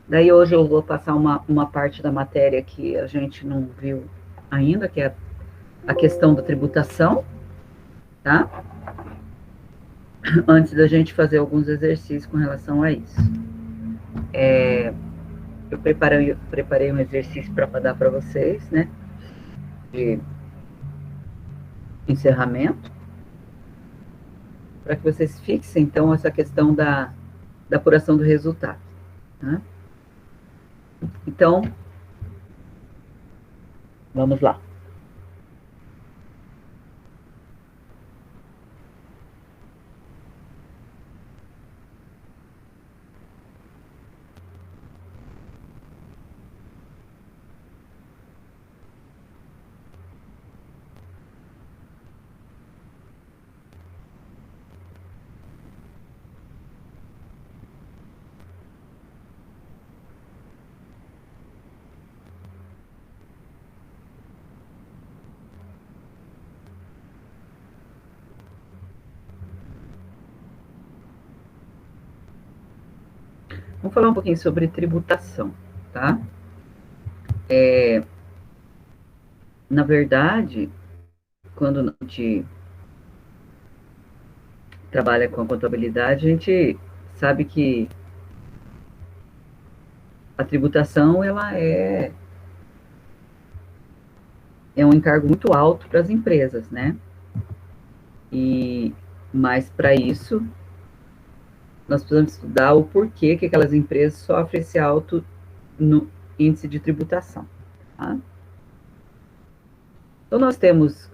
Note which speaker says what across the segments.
Speaker 1: Daí hoje eu vou passar uma parte da matéria que a gente não viu ainda, que é a questão da tributação, tá? Antes da gente fazer alguns exercícios com relação a isso. Eu preparei um exercício para dar para vocês, né? De encerramento, para que vocês fixem, então, essa questão da apuração do resultado. Né? Então, vamos lá. Vamos falar um pouquinho sobre tributação, tá? Na verdade, quando a gente trabalha com a contabilidade, a gente sabe que a tributação ela é um encargo muito alto para as empresas, né? Mas para isso nós precisamos estudar o porquê que aquelas empresas sofrem esse alto no índice de tributação. Tá? Então nós temos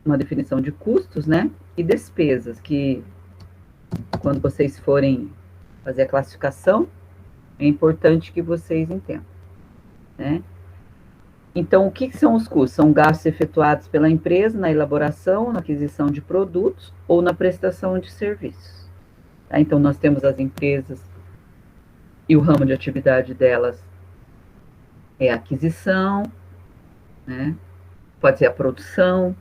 Speaker 1: uma definição de custos, né? E despesas que quando vocês forem fazer a classificação é importante que vocês entendam, né? Então, o que são os custos? São gastos efetuados pela empresa na elaboração, na aquisição de produtos ou na prestação de serviços. Tá? Então, nós temos as empresas e o ramo de atividade delas é a aquisição, né? Pode ser a produção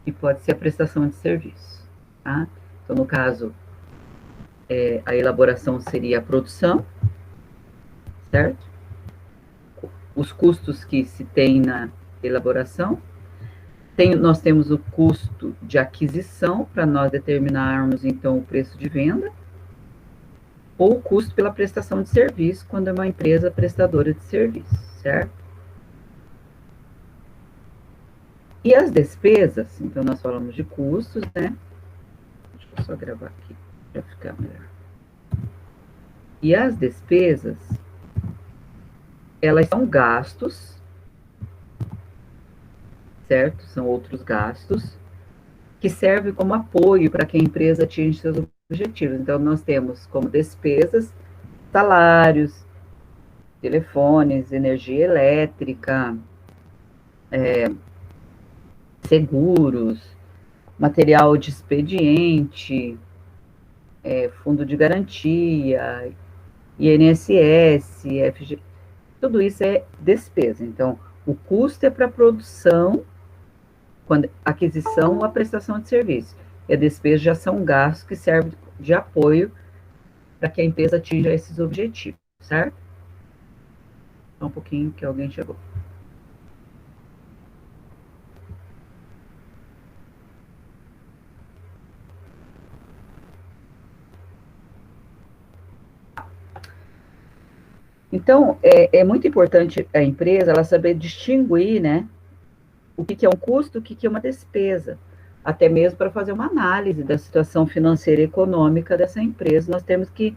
Speaker 1: e pode ser a prestação de serviços. Tá? Então, no caso, a elaboração seria a produção, certo? Os custos que se tem na elaboração. Nós temos o custo de aquisição, para nós determinarmos, então, o preço de venda, ou o custo pela prestação de serviço, quando é uma empresa prestadora de serviço, certo? E as despesas, então, nós falamos de custos, né? Deixa eu só gravar aqui, para ficar melhor. E as despesas, elas são gastos, certo? São outros gastos, que servem como apoio para que a empresa atinja seus objetivos. Então, nós temos como despesas salários, telefones, energia elétrica, seguros, material de expediente, fundo de garantia, INSS, FG, tudo isso é despesa. Então, o custo é para a produção, quando aquisição ou a prestação de serviço. E a despesa já são gastos que servem de apoio para que a empresa atinja esses objetivos, certo? Só um pouquinho que alguém chegou. Então, é muito importante a empresa ela saber distinguir, né, o que é um custo, o que é uma despesa, até mesmo para fazer uma análise da situação financeira e econômica dessa empresa, nós temos que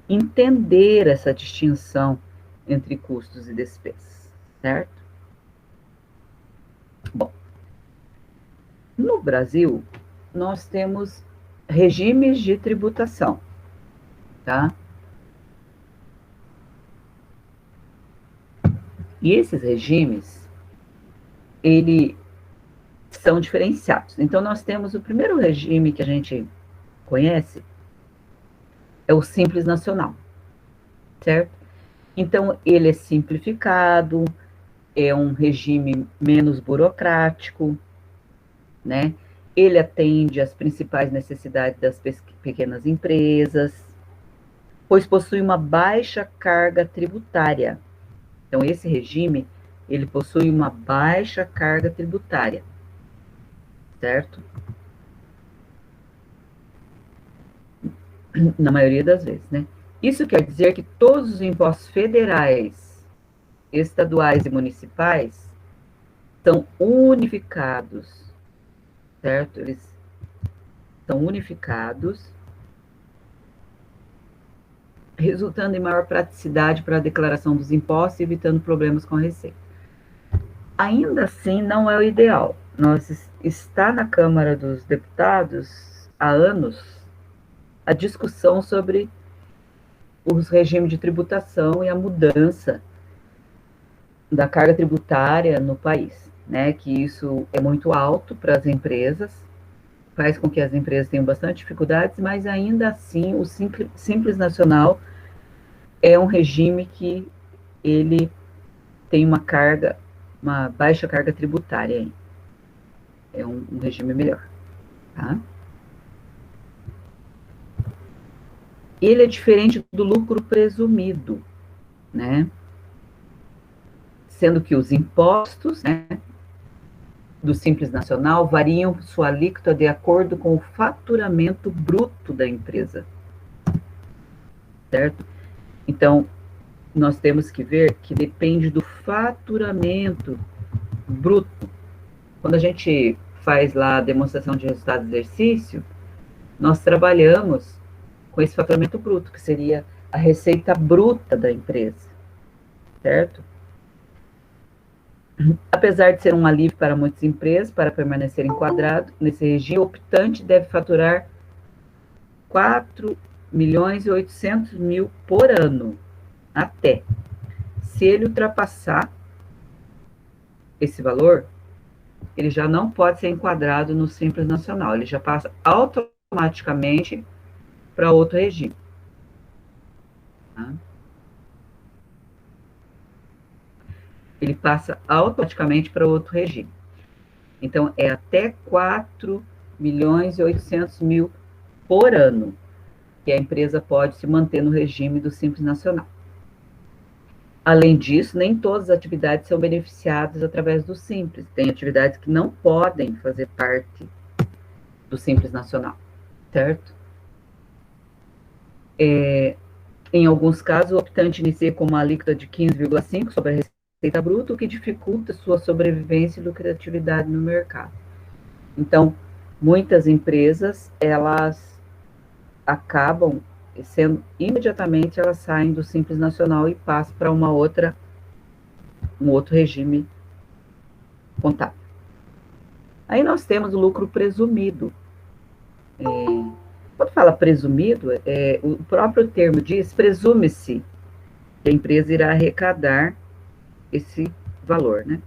Speaker 1: entender essa distinção entre custos e despesas, certo? Bom, no Brasil, nós temos regimes de tributação, tá? E esses regimes, ele são diferenciados. Então, nós temos o primeiro regime que a gente conhece, é o Simples Nacional, certo? Então, ele é simplificado, é um regime menos burocrático, né? Ele atende às principais necessidades das pequenas empresas, pois possui uma baixa carga tributária. Então, esse regime, ele possui uma baixa carga tributária, certo? Na maioria das vezes, né? Isso quer dizer que todos os impostos federais, estaduais e municipais são unificados, certo? Eles são unificados, resultando em maior praticidade para a declaração dos impostos e evitando problemas com a Receita. Ainda assim, não é o ideal. Está na Câmara dos Deputados há anos a discussão sobre os regimes de tributação e a mudança da carga tributária no país, né? Que isso é muito alto para as empresas, faz com que as empresas tenham bastante dificuldades, mas ainda assim o Simples Nacional é um regime que ele tem uma baixa carga tributária. É um regime melhor, tá? Ele é diferente do lucro presumido, né? Sendo que os impostos, né, do Simples Nacional variam sua alíquota de acordo com o faturamento bruto da empresa, certo? Então, nós temos que ver que depende do faturamento bruto. Quando a gente faz lá a demonstração de resultado do exercício, nós trabalhamos com esse faturamento bruto, que seria a receita bruta da empresa, certo? Apesar de ser um alívio para muitas empresas, para permanecer enquadrado nesse regime, o optante deve faturar 4.800.000 por ano, até. Se ele ultrapassar esse valor, ele já não pode ser enquadrado no Simples Nacional, ele já passa automaticamente para outro regime. Tá? Ele passa automaticamente para outro regime. Então, é até 4.800.000 por ano que a empresa pode se manter no regime do Simples Nacional. Além disso, nem todas as atividades são beneficiadas através do Simples. Tem atividades que não podem fazer parte do Simples Nacional, certo? Em alguns casos, o optante inicia com uma alíquota de 15,5% sobre a receita bruta, o que dificulta sua sobrevivência e lucratividade no mercado. Então, muitas empresas, elas acabam sendo, imediatamente elas saem do Simples Nacional e passam para um outro regime contábil. Aí nós temos o lucro presumido. Quando fala presumido, o próprio termo diz, presume-se que a empresa irá arrecadar esse valor, né?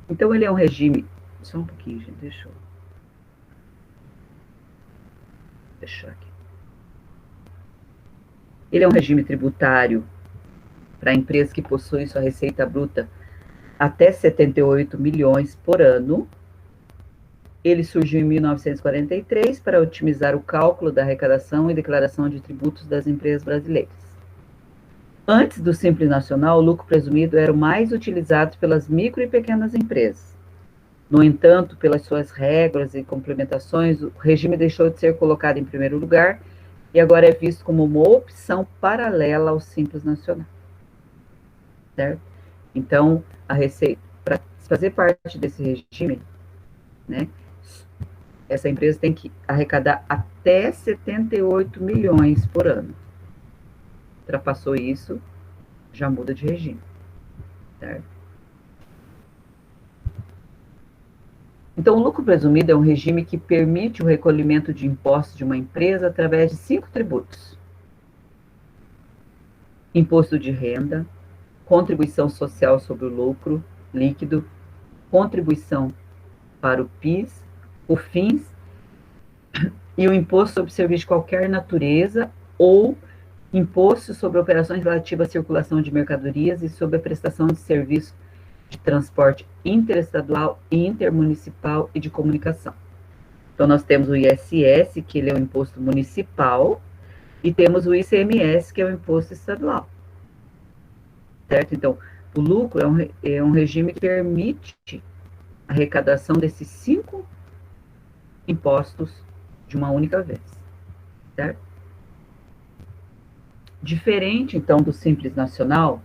Speaker 1: Então, ele é um regime... Só um pouquinho, gente, deixa eu deixar aqui. Ele é um regime tributário para empresas que possuem sua receita bruta até 78 milhões por ano. Ele surgiu em 1943 para otimizar o cálculo da arrecadação e declaração de tributos das empresas brasileiras. Antes do Simples Nacional, o lucro presumido era o mais utilizado pelas micro e pequenas empresas. No entanto, pelas suas regras e complementações, o regime deixou de ser colocado em primeiro lugar e agora é visto como uma opção paralela ao Simples Nacional. Certo? Então, a receita, para fazer parte desse regime, né, essa empresa tem que arrecadar até 78 milhões por ano. Ultrapassou isso, já muda de regime. Certo? Então, o lucro presumido é um regime que permite o recolhimento de impostos de uma empresa através de 5 tributos: imposto de renda, contribuição social sobre o lucro líquido, contribuição para o PIS, o FINS e o imposto sobre serviço de qualquer natureza ou Imposto sobre operações relativas à circulação de mercadorias e sobre a prestação de serviço de transporte interestadual, intermunicipal e de comunicação. Então, nós temos o ISS, que ele é o imposto municipal, e temos o ICMS, que é o imposto estadual. Certo? Então, o lucro é um regime que permite a arrecadação desses 5 impostos de uma única vez. Certo? Diferente, então, do Simples Nacional,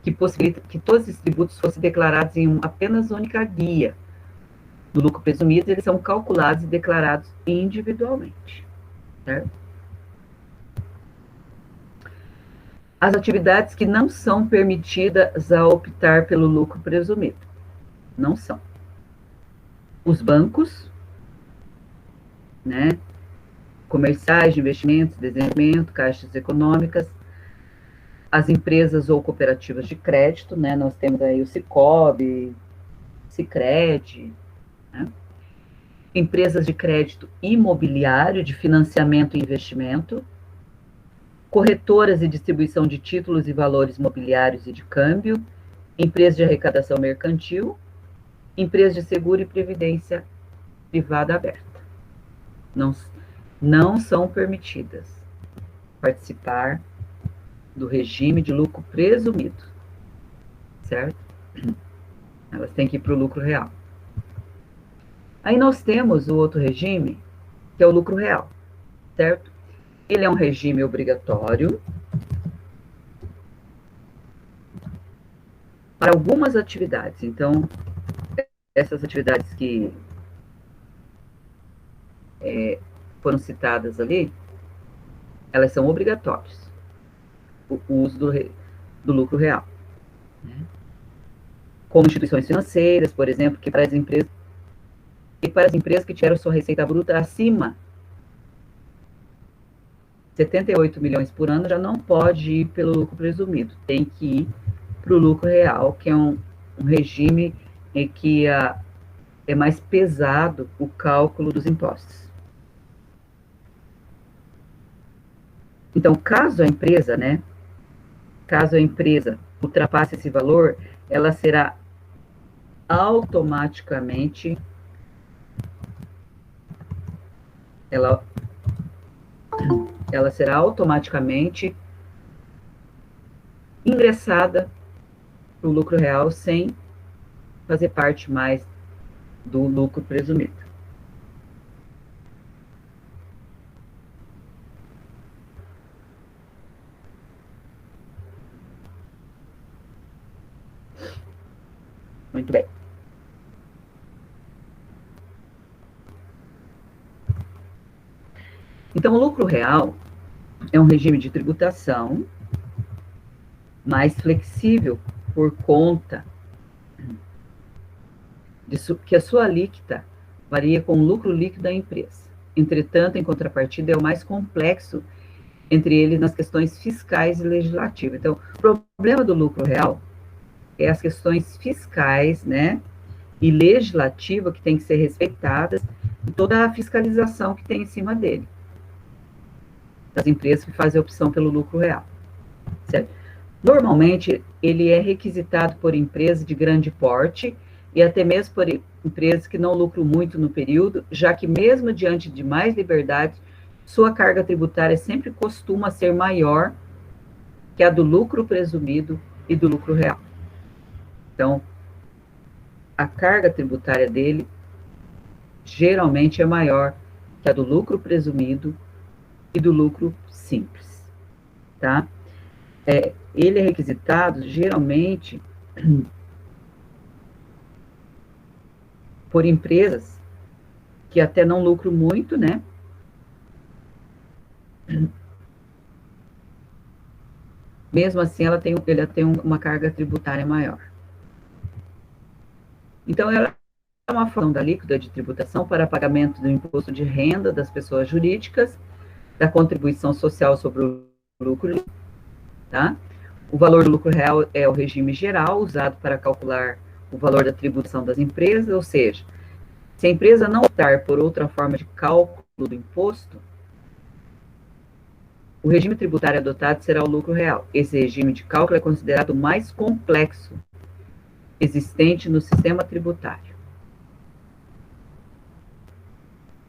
Speaker 1: que possibilita que todos esses tributos fossem declarados em apenas única guia do lucro presumido, eles são calculados e declarados individualmente. Certo? As atividades que não são permitidas a optar pelo lucro presumido. Não são. Os bancos, né? Comerciais de investimentos, desenvolvimento, caixas econômicas, as empresas ou cooperativas de crédito, né? Nós temos aí o Sicob, Sicredi, né? Empresas de crédito imobiliário, de financiamento e investimento, corretoras e distribuição de títulos e valores mobiliários e de câmbio, empresas de arrecadação mercantil, empresas de seguro e previdência privada aberta. Não são permitidas participar do regime de lucro presumido, certo? Elas têm que ir para o lucro real. Aí nós temos o outro regime, que é o lucro real, certo? Ele é um regime obrigatório para algumas atividades. Então, essas atividades que foram citadas ali, elas são obrigatórias. O uso do lucro real. Né? Como instituições financeiras, por exemplo, que para as empresas que tiveram sua receita bruta acima de 78 milhões por ano, já não pode ir pelo lucro presumido, tem que ir para o lucro real, que é um regime em que é mais pesado o cálculo dos impostos. Então, caso a empresa ultrapasse esse valor, ela será automaticamente ingressada para o lucro real sem fazer parte mais do lucro presumido. Muito bem. Então, o lucro real é um regime de tributação mais flexível por conta que a sua alíquota varia com o lucro líquido da empresa. Entretanto, em contrapartida, é o mais complexo entre eles nas questões fiscais e legislativas. Então, o problema do lucro real é as questões fiscais, né, e legislativa que tem que ser respeitadas e toda a fiscalização que tem em cima dele, das empresas que fazem a opção pelo lucro real, certo? Normalmente, ele é requisitado por empresas de grande porte e até mesmo por empresas que não lucram muito no período, já que mesmo diante de mais liberdade, sua carga tributária sempre costuma ser maior que a do lucro presumido e do lucro real. Então, a carga tributária dele geralmente é maior que a do lucro presumido e do lucro simples, tá? Ele é requisitado geralmente por empresas que até não lucram muito, né? Mesmo assim, ele tem uma carga tributária maior. Então, ela é uma forma da alíquota de tributação para pagamento do imposto de renda das pessoas jurídicas, da contribuição social sobre o lucro, tá? O valor do lucro real é o regime geral usado para calcular o valor da tributação das empresas, ou seja, se a empresa não optar por outra forma de cálculo do imposto, O regime tributário adotado será o lucro real. Esse regime de cálculo é considerado o mais complexo existente no sistema tributário.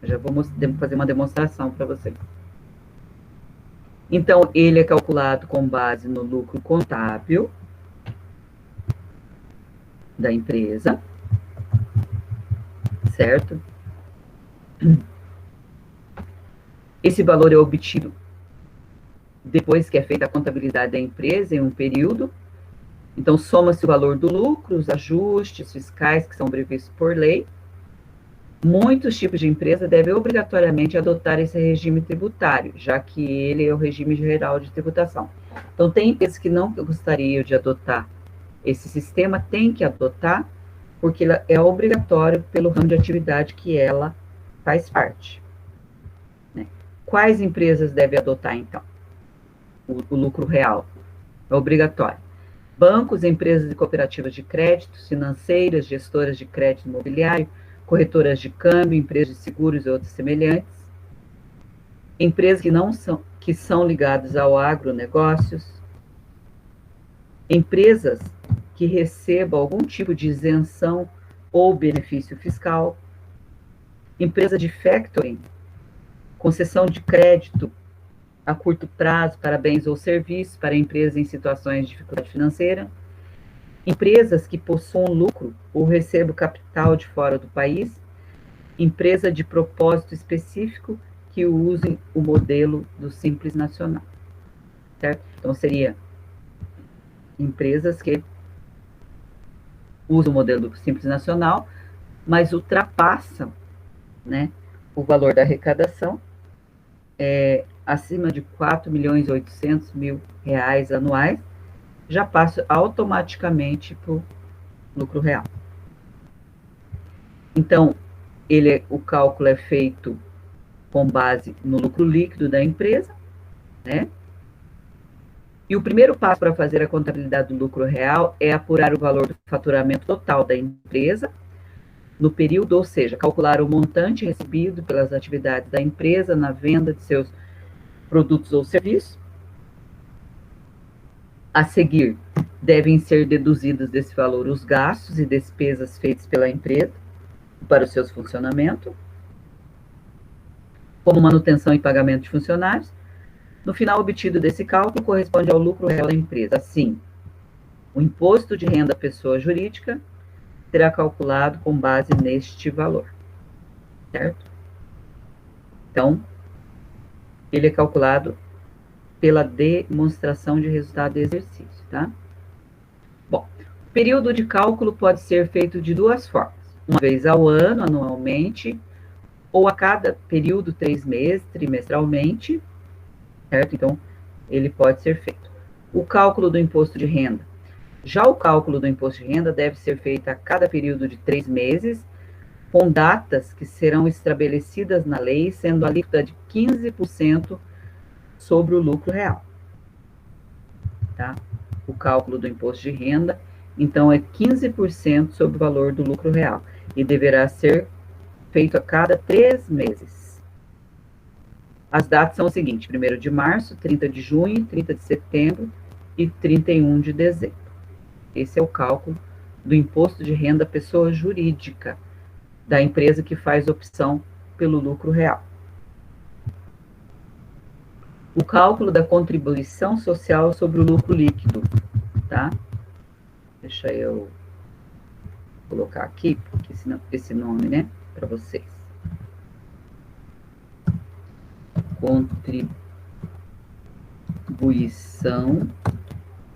Speaker 1: Eu já vou fazer uma demonstração para vocês. Então, ele é calculado com base no lucro contábil da empresa, certo? Esse valor é obtido depois que é feita a contabilidade da empresa em um período. Então, soma-se o valor do lucro, os ajustes fiscais que são previstos por lei. Muitos tipos de empresa devem obrigatoriamente adotar esse regime tributário, já que ele é o regime geral de tributação. Então, tem empresas que não gostariam de adotar esse sistema, tem que adotar, porque é obrigatório pelo ramo de atividade que ela faz parte. Né? Quais empresas devem adotar, então? O lucro real é obrigatório. Bancos, empresas e cooperativas de crédito, financeiras, gestoras de crédito imobiliário, corretoras de câmbio, empresas de seguros e outros semelhantes, empresas que são ligadas ao agronegócios, empresas que recebam algum tipo de isenção ou benefício fiscal, empresa de factoring, concessão de crédito a curto prazo para bens ou serviços para empresas em situações de dificuldade financeira, empresas que possuam lucro ou recebam capital de fora do país, empresa de propósito específico que usem o modelo do Simples Nacional, certo? Então, seria empresas que usam o modelo do Simples Nacional, mas ultrapassam, né, o valor da arrecadação acima de R$ 4.800.000 anuais, já passa automaticamente para o lucro real. Então, o cálculo é feito com base no lucro líquido da empresa, né? E o primeiro passo para fazer a contabilidade do lucro real é apurar o valor do faturamento total da empresa no período, ou seja, calcular o montante recebido pelas atividades da empresa na venda de seus produtos ou serviços. A seguir, devem ser deduzidos desse valor os gastos e despesas feitos pela empresa para o seu funcionamento, como manutenção e pagamento de funcionários. No final obtido desse cálculo, corresponde ao lucro real da empresa. Assim, o imposto de renda à pessoa jurídica será calculado com base neste valor, certo? Então, ele é calculado pela demonstração de resultado do exercício, tá? Bom, o período de cálculo pode ser feito de duas formas. Uma vez ao ano, anualmente, ou a cada período, 3 meses, trimestralmente, certo? Então, ele pode ser feito. O cálculo do imposto de renda. Já o cálculo do imposto de renda deve ser feito a cada período de 3 meses, com datas que serão estabelecidas na lei, sendo a alíquota de 15% sobre o lucro real. Tá? O cálculo do imposto de renda, então, é 15% sobre o valor do lucro real, e deverá ser feito a cada 3 meses. As datas são o seguinte: 1º de março, 30 de junho, 30 de setembro e 31 de dezembro. Esse é o cálculo do imposto de renda pessoa jurídica da empresa que faz opção pelo lucro real. O cálculo da contribuição social sobre o lucro líquido, tá? Deixa eu colocar aqui, porque senão, esse nome, né, para vocês. Contribuição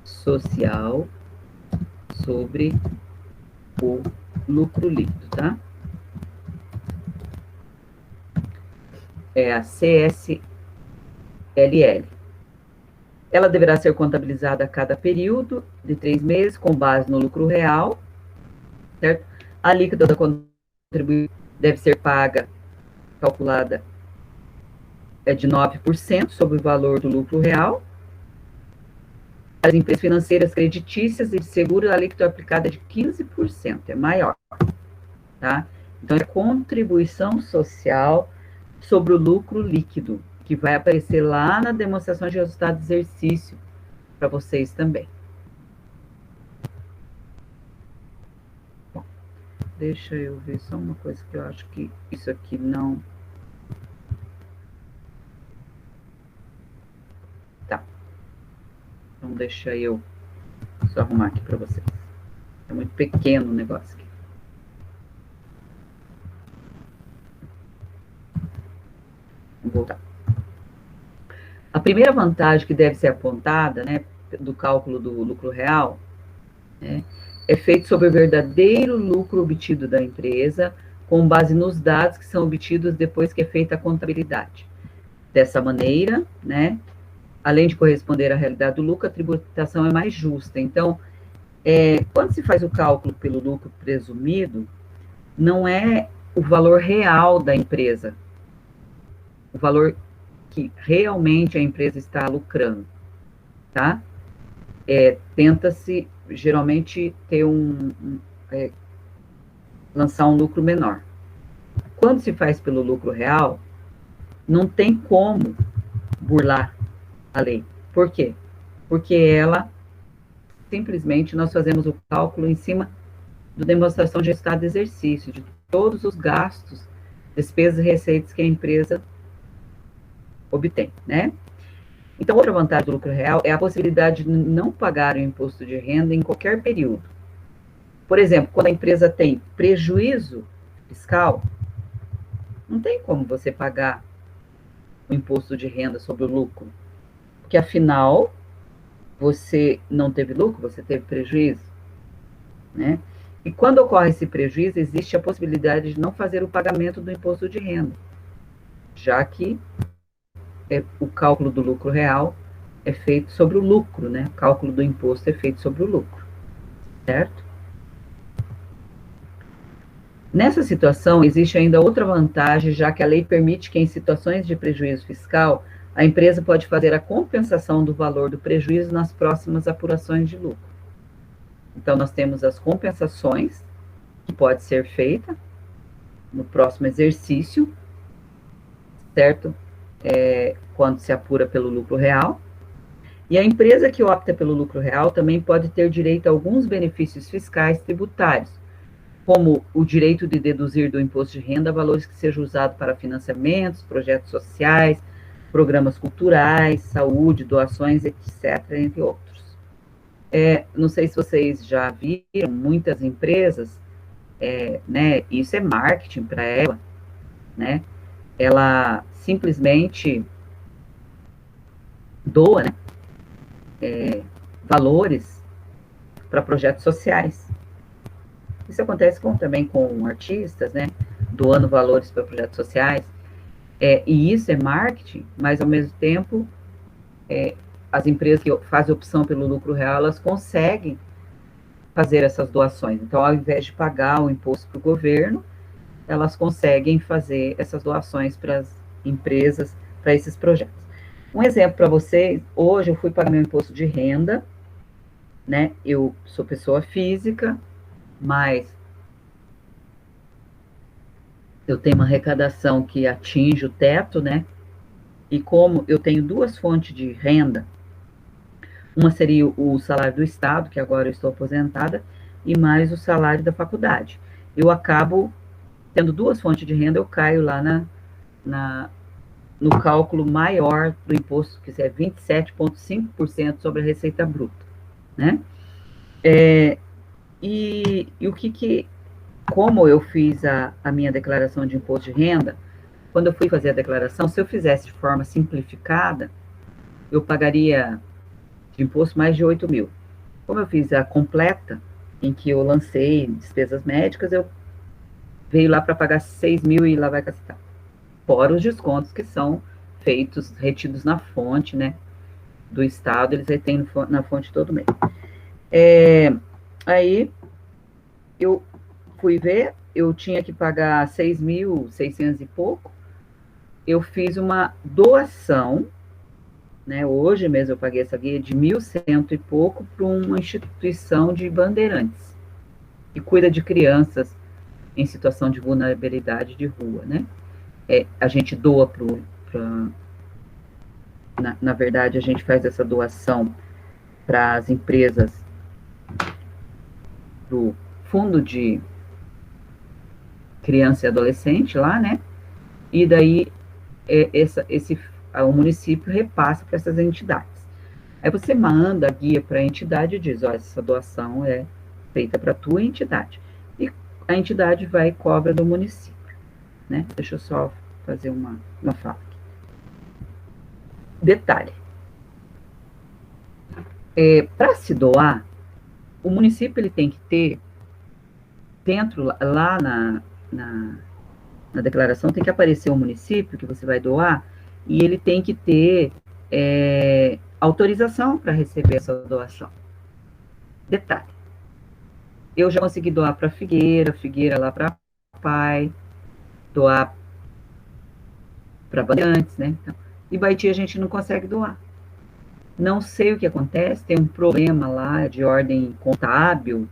Speaker 1: social sobre o lucro líquido, tá? É a CSLL. Ela deverá ser contabilizada a cada período de 3 meses, com base no lucro real, certo? A alíquota da contribuição deve ser paga, calculada, de 9% sobre o valor do lucro real. As empresas financeiras creditícias e de seguro, a alíquota aplicada é de 15%, é maior, tá? Então, é contribuição social sobre o lucro líquido, que vai aparecer lá na demonstração de resultado de exercício para vocês também. Bom, deixa eu ver só uma coisa que eu acho que isso aqui não... Tá. Então deixa eu só arrumar aqui para vocês. É muito pequeno o negócio aqui. Vou voltar. A primeira vantagem que deve ser apontada, né, do cálculo do lucro real, né, é feito sobre o verdadeiro lucro obtido da empresa, com base nos dados que são obtidos depois que é feita a contabilidade. Dessa maneira, né, além de corresponder à realidade do lucro, a tributação é mais justa. Então, quando se faz o cálculo pelo lucro presumido, não é o valor real da empresa, o valor que realmente a empresa está lucrando, tá? Tenta-se, geralmente, ter lançar um lucro menor. Quando se faz pelo lucro real, não tem como burlar a lei. Por quê? Porque ela, simplesmente, nós fazemos o cálculo em cima da demonstração de resultado de exercício, de todos os gastos, despesas e receitas que a empresa obtém, né? Então, outra vantagem do lucro real é a possibilidade de não pagar o imposto de renda em qualquer período. Por exemplo, quando a empresa tem prejuízo fiscal, não tem como você pagar o imposto de renda sobre o lucro, porque afinal, você não teve lucro, você teve prejuízo, né? E quando ocorre esse prejuízo, existe a possibilidade de não fazer o pagamento do imposto de renda, já que o cálculo do lucro real é feito sobre o lucro, né? O cálculo do imposto é feito sobre o lucro, certo? Nessa situação, existe ainda outra vantagem, já que a lei permite que, em situações de prejuízo fiscal, a empresa pode fazer a compensação do valor do prejuízo nas próximas apurações de lucro. Então, nós temos as compensações, que pode ser feita no próximo exercício, certo? Quando se apura pelo lucro real. E a empresa que opta pelo lucro real também pode ter direito a alguns benefícios fiscais tributários, como o direito de deduzir do imposto de renda valores que sejam usados para financiamentos, projetos sociais, programas culturais, saúde, doações, etc., entre outros. Não sei se vocês já viram, muitas empresas, né, isso é marketing para ela, né, ela simplesmente doa, né, valores para projetos sociais. Isso acontece também com artistas, né, doando valores para projetos sociais, e isso é marketing, mas ao mesmo tempo, as empresas que fazem opção pelo lucro real, elas conseguem fazer essas doações. Então, ao invés de pagar o imposto para o governo, elas conseguem fazer essas doações para as empresas, para esses projetos. Um exemplo para vocês, hoje eu fui pagar meu imposto de renda, né? Eu sou pessoa física, mas eu tenho uma arrecadação que atinge o teto, né? E como eu tenho duas fontes de renda, uma seria o salário do Estado, que agora eu estou aposentada, e mais o salário da faculdade. Eu acabo tendo duas fontes de renda, eu caio lá no cálculo maior do imposto, que é 27,5% sobre a receita bruta, né? E o como eu fiz a minha declaração de imposto de renda, quando eu fui fazer a declaração, se eu fizesse de forma simplificada, eu pagaria de imposto mais de 8 mil. Como eu fiz a completa, em que eu lancei despesas médicas, eu veio lá para pagar 6 mil e lá vai gastar. Fora os descontos que são feitos, retidos na fonte, né, do Estado, eles retêm na fonte todo mês. Aí, eu fui ver, eu tinha que pagar 6.600 e pouco, eu fiz uma doação, né, hoje mesmo eu paguei essa guia de 1.100 e pouco para uma instituição de Bandeirantes, que cuida de crianças em situação de vulnerabilidade de rua, né? A gente doa na verdade, a gente faz essa doação para as empresas, para o fundo de criança e adolescente lá, né? E daí o município repassa para essas entidades. Aí você manda a guia para a entidade e diz, ó, essa doação é feita para a tua entidade. E a entidade vai e cobra do município, né? Deixa eu só fazer uma fala aqui. Detalhe. Para se doar, o município ele tem que ter, dentro, lá na declaração, tem que aparecer o município que você vai doar, e ele tem que ter autorização para receber essa doação. Detalhe. Eu já consegui doar para Figueira lá para Pai, doar para Bandeirantes, né? Então, e Baiti a gente não consegue doar. Não sei o que acontece, tem um problema lá de ordem contábil,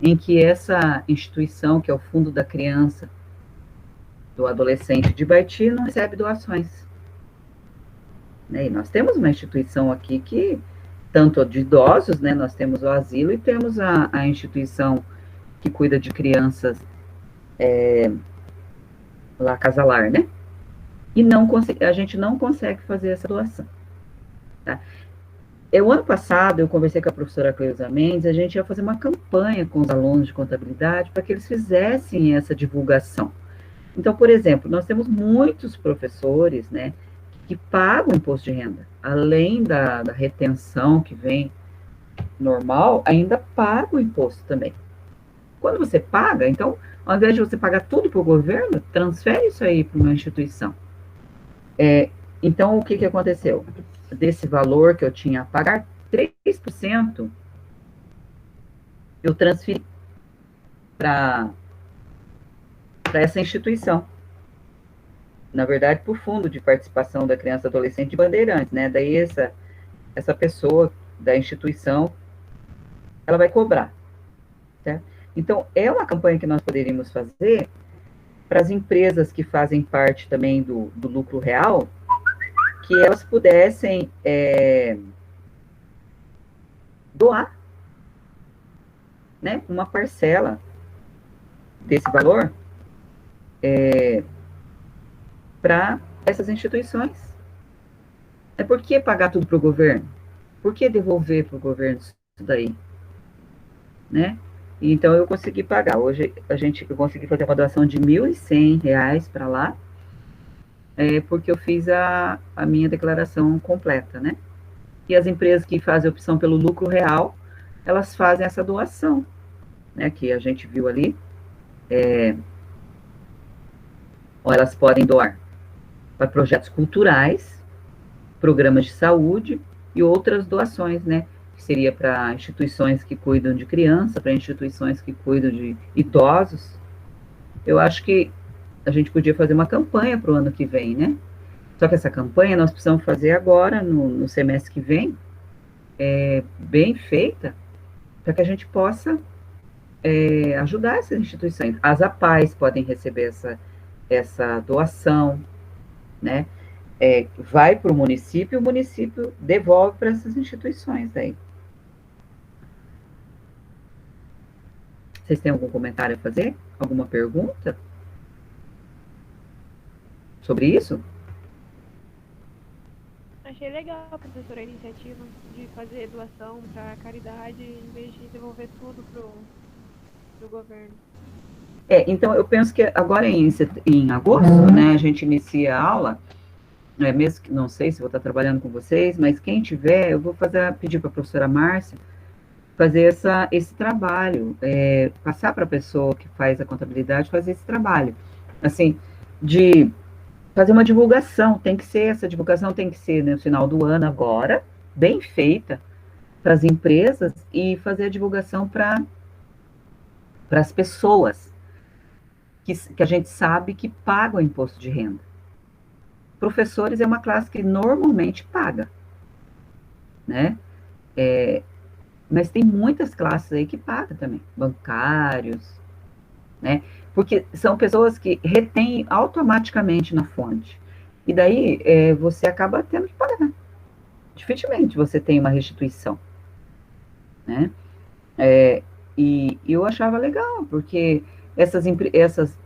Speaker 1: em que essa instituição, que é o Fundo da Criança, do Adolescente de Baiti, não recebe doações. Né? E nós temos uma instituição aqui que, tanto de idosos, né, nós temos o asilo e temos a instituição que cuida de crianças, lá, Casalar, né? E a gente não consegue fazer essa doação. Tá? O ano passado, eu conversei com a professora Cleusa Mendes, a gente ia fazer uma campanha com os alunos de contabilidade para que eles fizessem essa divulgação. Então, por exemplo, nós temos muitos professores, né, que pagam imposto de renda, além da retenção que vem normal, ainda paga o imposto também. Quando você paga, então, ao invés de você pagar tudo para o governo, transfere isso aí para uma instituição. Então, o que aconteceu? Desse valor que eu tinha a pagar, 3% eu transferi para essa instituição. Na verdade, para o Fundo de Participação da Criança e Adolescente de Bandeirantes, né? Daí essa pessoa da instituição, ela vai cobrar, certo? Então, é uma campanha que nós poderíamos fazer para as empresas que fazem parte também do lucro real, que elas pudessem doar, né, uma parcela desse valor para essas instituições. Por que pagar tudo para o governo? Por que devolver para o governo isso daí? Né? Então, eu consegui pagar. Hoje, eu consegui fazer uma doação de R$ 1.100 para lá, porque eu fiz a minha declaração completa, né? E as empresas que fazem opção pelo lucro real, elas fazem essa doação, né? Que a gente viu ali. Ou elas podem doar para projetos culturais, programas de saúde e outras doações, né? Que seria para instituições que cuidam de criança, para instituições que cuidam de idosos. Eu acho que a gente podia fazer uma campanha para o ano que vem, né? Só que essa campanha nós precisamos fazer agora, no semestre que vem, bem feita, para que a gente possa ajudar essas instituições. As APAES podem receber essa doação, né? Vai para o município devolve para essas instituições aí. Vocês têm algum comentário a fazer? Alguma pergunta sobre isso?
Speaker 2: Achei legal, professora, a iniciativa de fazer doação para caridade em vez de devolver tudo pro governo.
Speaker 1: Então, eu penso que agora em agosto, né, a gente inicia a aula, mesmo que não sei se vou estar trabalhando com vocês, mas quem tiver, eu vou pedir para a professora Márcia fazer esse trabalho, passar para a pessoa que faz a contabilidade fazer esse trabalho, assim, de fazer uma divulgação, essa divulgação tem que ser no final do ano agora, bem feita, para as empresas, e fazer a divulgação para as pessoas que a gente sabe que pagam imposto de renda. Professores é uma classe que normalmente paga, né? Mas tem muitas classes aí que pagam também, bancários, né? Porque são pessoas que retêm automaticamente na fonte. E daí você acaba tendo que pagar. dificilmente você tem uma restituição, né? E eu achava legal, porque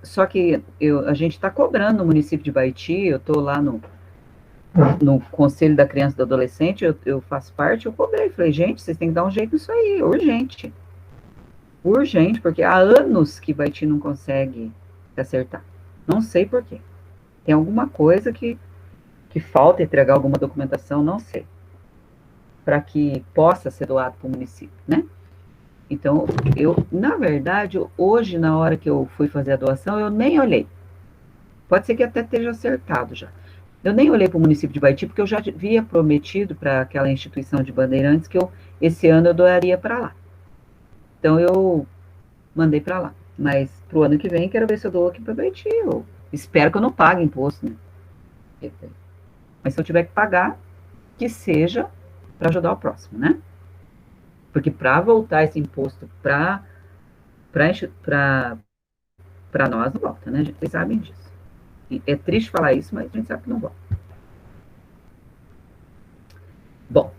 Speaker 1: só que a gente está cobrando no município de Baiti, eu estou lá no Conselho da Criança e do Adolescente, eu faço parte, eu cobrei, falei, gente, vocês têm que dar um jeito nisso aí, urgente, porque há anos que Baiti não consegue acertar, não sei por quê, tem alguma coisa que falta entregar alguma documentação, não sei, para que possa ser doado para o município, né? Então, na verdade, hoje, na hora que eu fui fazer a doação, eu nem olhei. Pode ser que até esteja acertado já. Eu nem olhei para o município de Baiti, porque eu já havia prometido para aquela instituição de Bandeirantes que esse ano eu doaria para lá. Então, eu mandei para lá. Mas para o ano que vem, quero ver se eu dou aqui para Baiti. Eu espero que eu não pague imposto, né? Mas se eu tiver que pagar, que seja para ajudar o próximo, né? Porque para voltar esse imposto para nós não volta, né? Vocês sabem disso. E é triste falar isso, mas a gente sabe que não volta. Bom,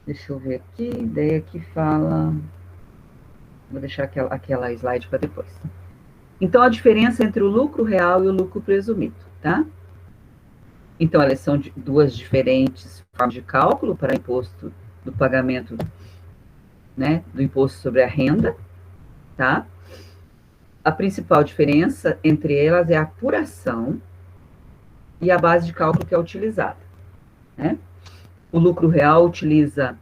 Speaker 1: deixa eu ver aqui, ideia que fala. Vou deixar aquela slide para depois. Então, a diferença entre o lucro real e o lucro presumido, tá? Então, elas são duas diferentes formas de cálculo para imposto do pagamento, né, do imposto sobre a renda, tá? A principal diferença entre elas é a apuração e a base de cálculo que é utilizada, né? O lucro real utiliza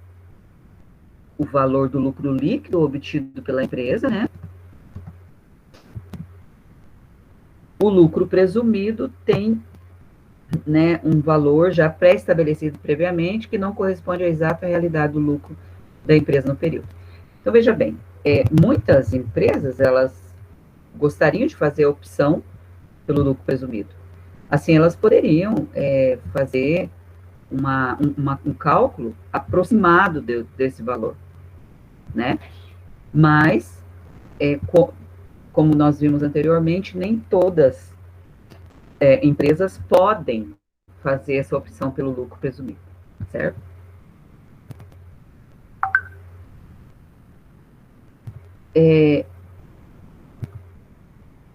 Speaker 1: o valor do lucro líquido obtido pela empresa, né? O lucro presumido tem, né, um valor já pré-estabelecido previamente que não corresponde à exata realidade do lucro da empresa no período. Então, veja bem, muitas empresas, elas gostariam de fazer a opção pelo lucro presumido. Assim, elas poderiam fazer um cálculo aproximado desse valor, né? Mas, como nós vimos anteriormente, nem todas empresas podem fazer essa opção pelo lucro presumido, certo?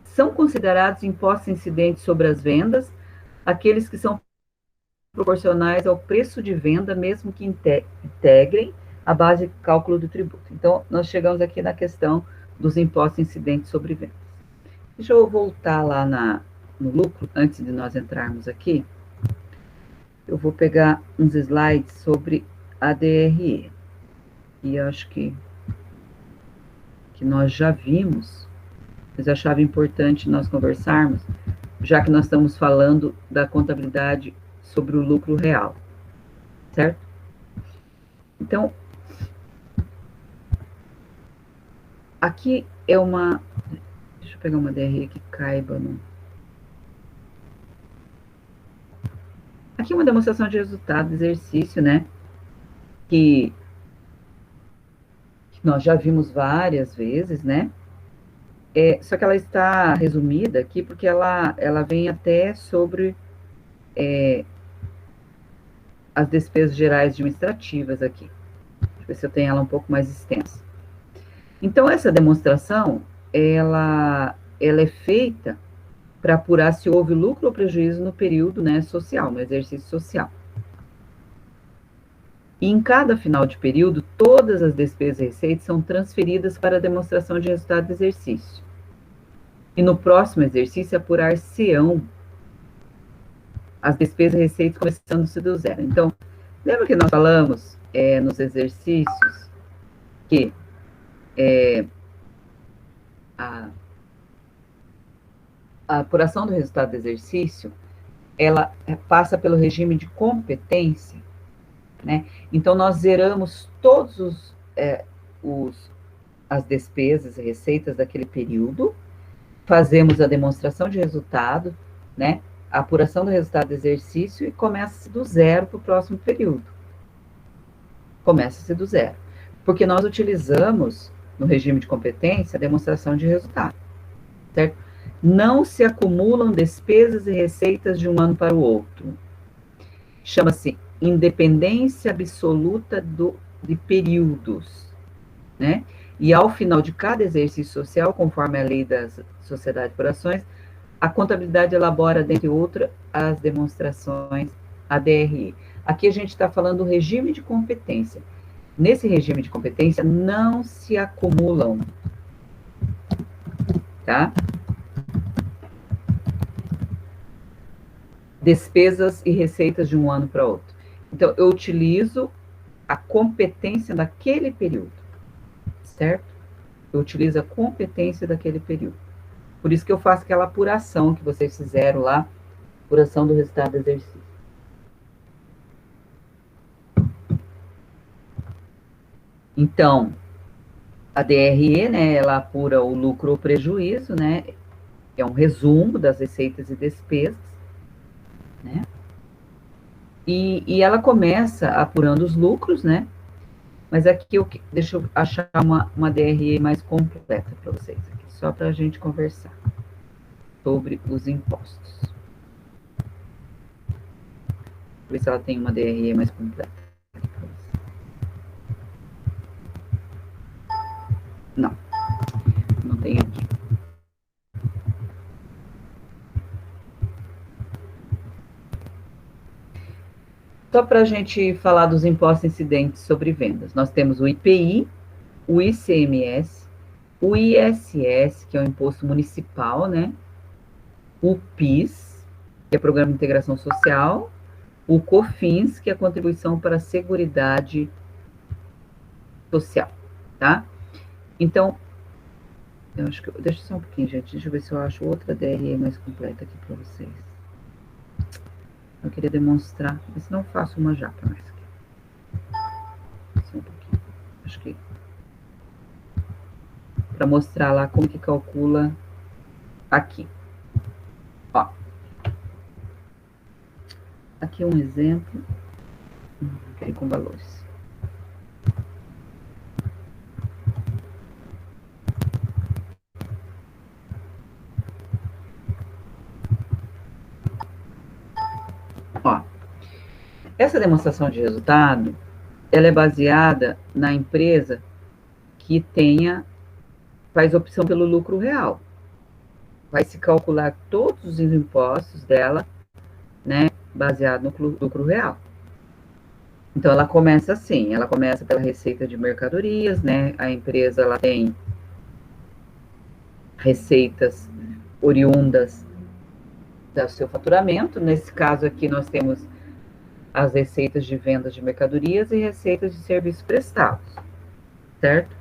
Speaker 1: São considerados impostos incidentes sobre as vendas aqueles que são proporcionais ao preço de venda, mesmo que integrem a base de cálculo do tributo. Então, nós chegamos aqui na questão dos impostos incidentes sobre vendas. Deixa eu voltar lá no lucro, antes de nós entrarmos aqui. Eu vou pegar uns slides sobre a DRE. E acho que nós já vimos, mas eu achava importante nós conversarmos, já que nós estamos falando da contabilidade sobre o lucro real, certo? Então, aqui é uma... Deixa eu pegar uma DRE que caiba no... Aqui é uma demonstração de resultado do exercício, né? Que nós já vimos várias vezes, né? Só que ela está resumida aqui porque ela vem até sobre as despesas gerais administrativas aqui. Deixa eu ver se eu tenho ela um pouco mais extensa. Então, essa demonstração, ela é feita para apurar se houve lucro ou prejuízo no período, né, social, no exercício social. E em cada final de período, todas as despesas e receitas são transferidas para a demonstração de resultado do exercício. E no próximo exercício, apurar-se-ão as despesas e receitas começando-se do zero. Então, lembra que nós falamos nos exercícios que a apuração do resultado do exercício, ela passa pelo regime de competência, né? Então, nós zeramos todos as despesas e receitas daquele período, fazemos a demonstração de resultado, né? A apuração do resultado do exercício e começa-se do zero para o próximo período. Começa-se do zero. Porque nós utilizamos, no regime de competência, a demonstração de resultado, certo? não se acumulam despesas e receitas de um ano para o outro. Chama-se independência absoluta de períodos, né? E ao final de cada exercício social, conforme a lei da sociedade por ações, a contabilidade elabora, dentre outras, as demonstrações ADRE. Aqui a gente está falando do regime de competência. Nesse regime de competência não se acumulam, tá? Despesas e receitas de um ano para outro. Então, eu utilizo a competência daquele período, certo? Eu utilizo a competência daquele período. Por isso que eu faço aquela apuração que vocês fizeram lá, apuração do resultado do exercício. Então, a DRE, né, ela apura o lucro ou prejuízo, né, é um resumo das receitas e despesas, né, e ela começa apurando os lucros, né, mas aqui deixa eu achar uma DRE mais completa para vocês, aqui, só para a gente conversar sobre os impostos. Vou ver se ela tem uma DRE mais completa. Não, não tem aqui. Só para a gente falar dos impostos incidentes sobre vendas, nós temos o IPI, o ICMS, o ISS, que é o imposto municipal, né? O PIS, que é Programa de Integração Social, o COFINS, que é a Contribuição para a Seguridade Social, tá? Então, eu acho que... Deixa só um pouquinho, gente. Deixa eu ver se eu acho outra DRE mais completa aqui para vocês. Eu queria demonstrar, mas não faço uma já para nós aqui. Só um pouquinho. Acho que... para mostrar lá como que calcula aqui. Ó. Aqui um exemplo. Aqui com valores. Ó, essa demonstração de resultado, ela é baseada na empresa que faz opção pelo lucro real. Vai se calcular todos os impostos dela, né, baseado no lucro real. Então, ela começa assim, ela começa pela receita de mercadorias, né, a empresa, ela tem receitas oriundas do seu faturamento. Nesse caso aqui, nós temos as receitas de vendas de mercadorias e receitas de serviços prestados, certo?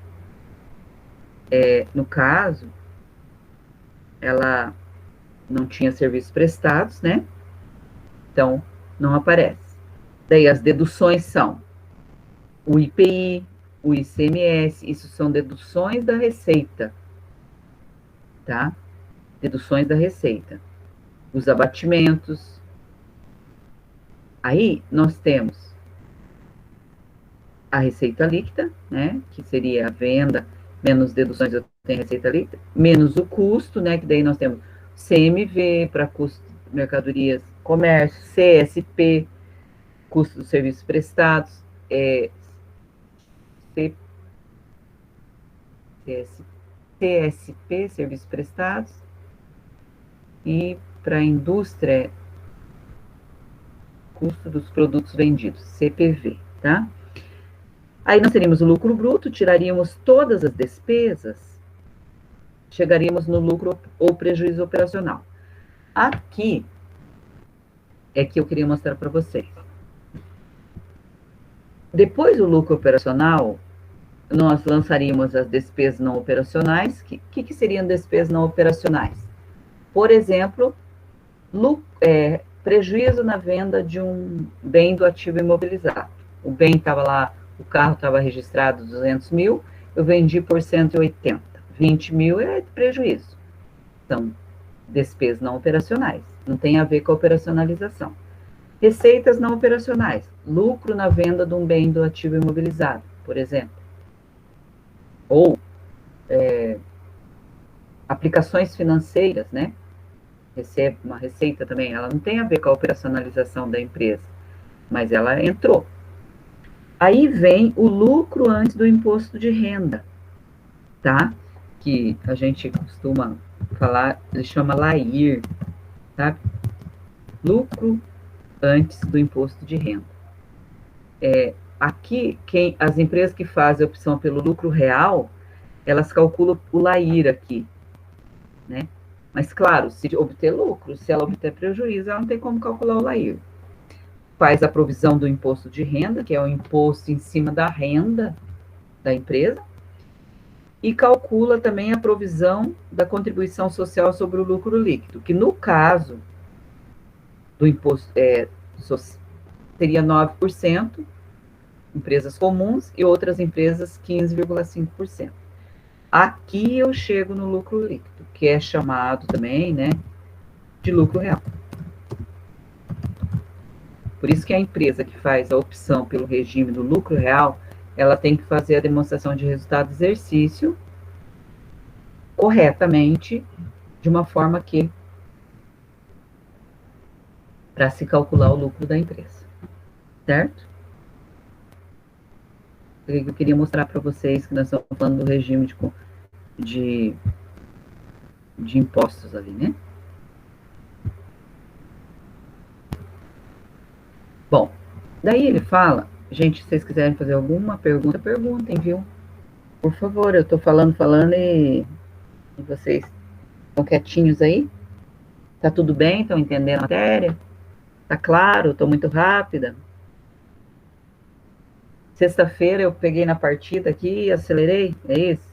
Speaker 1: No caso, ela não tinha serviços prestados, né? Então, não aparece. Daí, as deduções são o IPI, o ICMS, isso são deduções da receita, tá? Deduções da receita. Os abatimentos. Aí, nós temos a receita líquida, né, que seria a venda, menos deduções, eu tenho receita líquida, menos o custo, né, que daí nós temos CMV, para custo de mercadorias, comércio, CSP, custo dos serviços prestados, CSP, serviços prestados, e para a indústria, custo dos produtos vendidos, CPV, tá? Aí nós teríamos o lucro bruto, tiraríamos todas as despesas, chegaríamos no lucro ou prejuízo operacional. Aqui é que eu queria mostrar para vocês. Depois do lucro operacional, nós lançaríamos as despesas não operacionais. O que seriam despesas não operacionais? Por exemplo, prejuízo na venda de um bem do ativo imobilizado. O bem estava lá, o carro estava registrado 200 mil, eu vendi por 180. 20 mil é prejuízo. São despesas não operacionais, não tem a ver com a operacionalização. Receitas não operacionais, lucro na venda de um bem do ativo imobilizado, por exemplo. Ou aplicações financeiras, né? Recebe uma receita também, ela não tem a ver com a operacionalização da empresa, mas ela entrou. Aí vem o lucro antes do imposto de renda, tá? Que a gente costuma falar, ele chama LAIR, tá? Lucro antes do imposto de renda. Aqui, as empresas que fazem a opção pelo lucro real, elas calculam o LAIR aqui, né? Mas, claro, se obter lucro, se ela obter prejuízo, ela não tem como calcular o LAIR. Faz a provisão do imposto de renda, que é o imposto em cima da renda da empresa, e calcula também a provisão da contribuição social sobre o lucro líquido, que no caso do imposto seria 9%, empresas comuns, e outras empresas 15,5%. Aqui eu chego no lucro líquido, que é chamado também, né, de lucro real. Por isso que a empresa que faz a opção pelo regime do lucro real, ela tem que fazer a demonstração de resultado do exercício corretamente, de uma forma que para se calcular o lucro da empresa, certo? Eu queria mostrar para vocês que nós estamos falando do regime de impostos ali, né? Bom, daí ele fala, gente, se vocês quiserem fazer alguma pergunta, perguntem, viu? Por favor, eu tô falando e vocês estão quietinhos aí? Tá tudo bem? Estão entendendo a matéria? Tá claro? Tô muito rápida? Sexta-feira eu peguei na partida aqui e acelerei, é isso?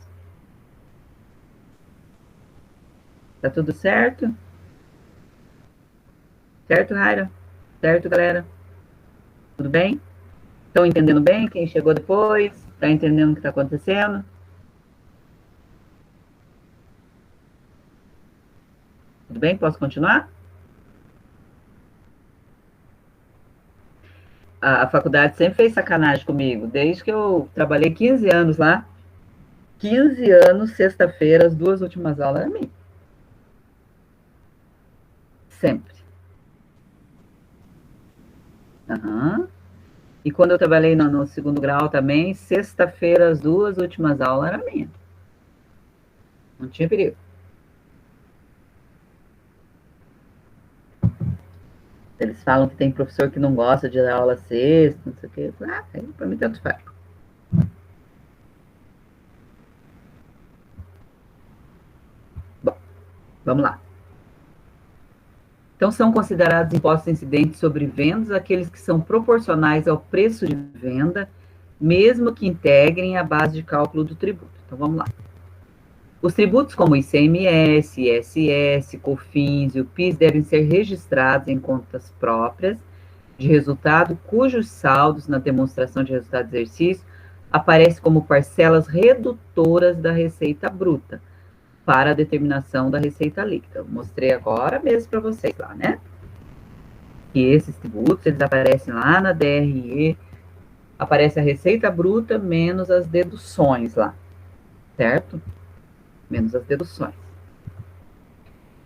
Speaker 1: Tá tudo certo? Certo, Raira? Certo, galera? Tudo bem? Estão entendendo bem? Quem chegou depois? Tá entendendo o que tá acontecendo? Tudo bem? Posso continuar? A faculdade sempre fez sacanagem comigo, desde que eu trabalhei 15 anos lá. 15 anos, sexta-feira, as 2 últimas aulas eram minhas. Sempre. Uhum. E quando eu trabalhei no segundo grau também, sexta-feira, as 2 últimas aulas eram minhas. Não tinha perigo. Eles falam que tem professor que não gosta de dar aula sexta, não sei o quê. Para mim tanto faz. Bom, vamos lá. Então, são considerados impostos incidentes sobre vendas aqueles que são proporcionais ao preço de venda, mesmo que integrem a base de cálculo do tributo. Então, vamos lá. Os tributos como ICMS, ISS, COFINS e o PIS devem ser registrados em contas próprias de resultado cujos saldos na demonstração de resultado do exercício aparecem como parcelas redutoras da receita bruta para a determinação da receita líquida. Eu mostrei agora mesmo para vocês lá, né? Que esses tributos, eles aparecem lá na DRE, aparece a receita bruta menos as deduções lá, certo? Menos as deduções.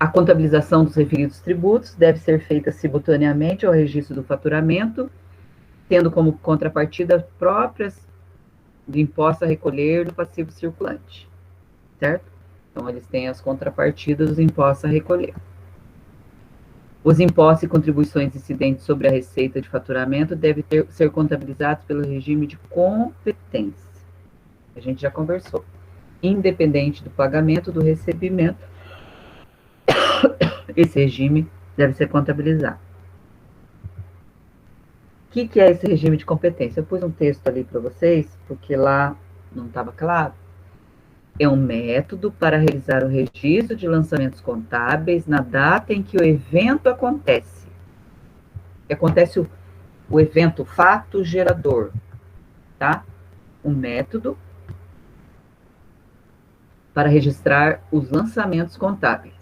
Speaker 1: A contabilização dos referidos tributos deve ser feita simultaneamente ao registro do faturamento, tendo como contrapartida próprias do imposto a recolher do passivo circulante, certo? Então, eles têm as contrapartidas dos impostos a recolher. Os impostos e contribuições incidentes sobre a receita de faturamento devem ser contabilizados pelo regime de competência. A gente já conversou. Independente do pagamento do recebimento, esse regime deve ser contabilizado. O que é esse regime de competência? Eu pus um texto ali para vocês, porque lá não estava claro. É um método para realizar o registro de lançamentos contábeis na data em que o evento acontece. Acontece o evento, o fato gerador, tá? Um método para registrar os lançamentos contábeis.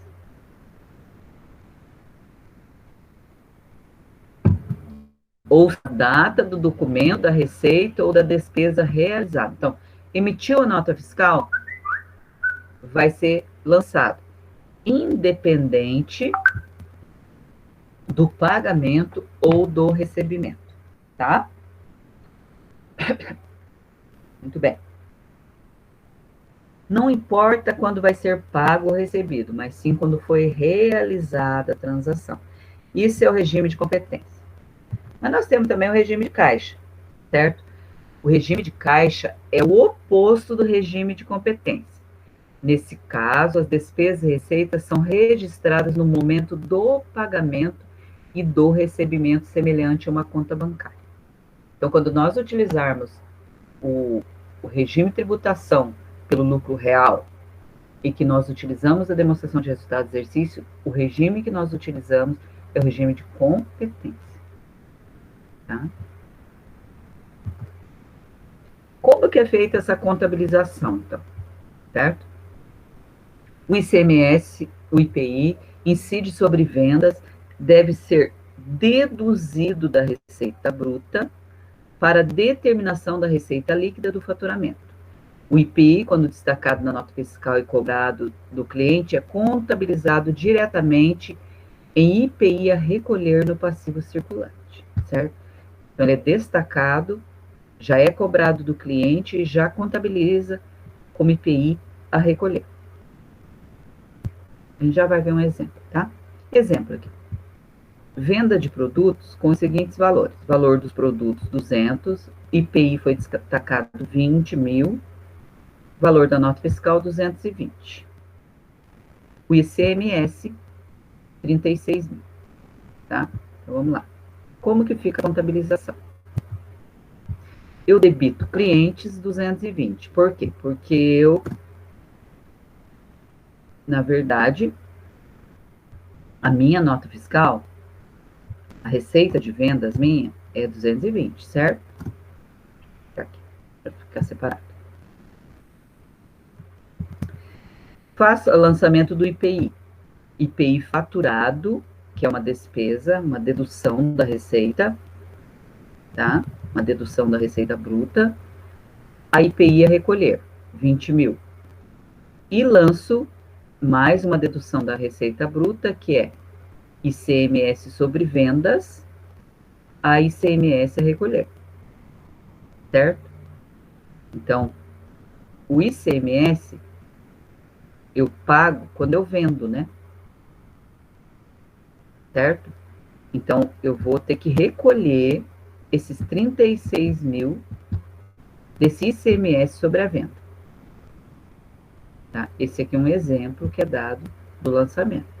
Speaker 1: Ou a data do documento, da receita ou da despesa realizada. Então, emitiu a nota fiscal, vai ser lançado. independente do pagamento ou do recebimento, tá? Muito bem. Não importa quando vai ser pago ou recebido, mas sim quando foi realizada a transação. Isso é o regime de competência. Mas nós temos também o regime de caixa, certo? O regime de caixa é o oposto do regime de competência. Nesse caso, as despesas e receitas são registradas no momento do pagamento e do recebimento, semelhante a uma conta bancária. Então, quando nós utilizarmos o regime de tributação pelo lucro real e que nós utilizamos a demonstração de resultado do exercício, o regime que nós utilizamos é o regime de competência. Tá? Como que é feita essa contabilização, então? Certo? O ICMS, o IPI, incide sobre vendas, deve ser deduzido da receita bruta para determinação da receita líquida do faturamento. O IPI, quando destacado na nota fiscal e cobrado do cliente, é contabilizado diretamente em IPI a recolher no passivo circulante, certo? Então, ele é destacado, já é cobrado do cliente e já contabiliza como IPI a recolher. A gente já vai ver um exemplo, tá? Exemplo aqui. Venda de produtos com os seguintes valores. Valor dos produtos, 200. IPI foi destacado 20 mil. Valor da nota fiscal, 220. O ICMS, 36 mil. Tá? Então, vamos lá. Como que fica a contabilização? Eu debito clientes 220. Por quê? Porque eu, na verdade, a minha nota fiscal, a receita de vendas minha é 220, certo? Aqui, para ficar separado. Faço o lançamento do IPI. IPI faturado, que é uma despesa, uma dedução da receita, tá? Uma dedução da receita bruta. A IPI a recolher, 20 mil. E lanço mais uma dedução da receita bruta, que é ICMS sobre vendas, a ICMS a recolher, certo? Então, o ICMS eu pago quando eu vendo, né? Certo? Então, eu vou ter que recolher esses 36 mil desse ICMS sobre a venda. Tá? Esse aqui é um exemplo que é dado do lançamento.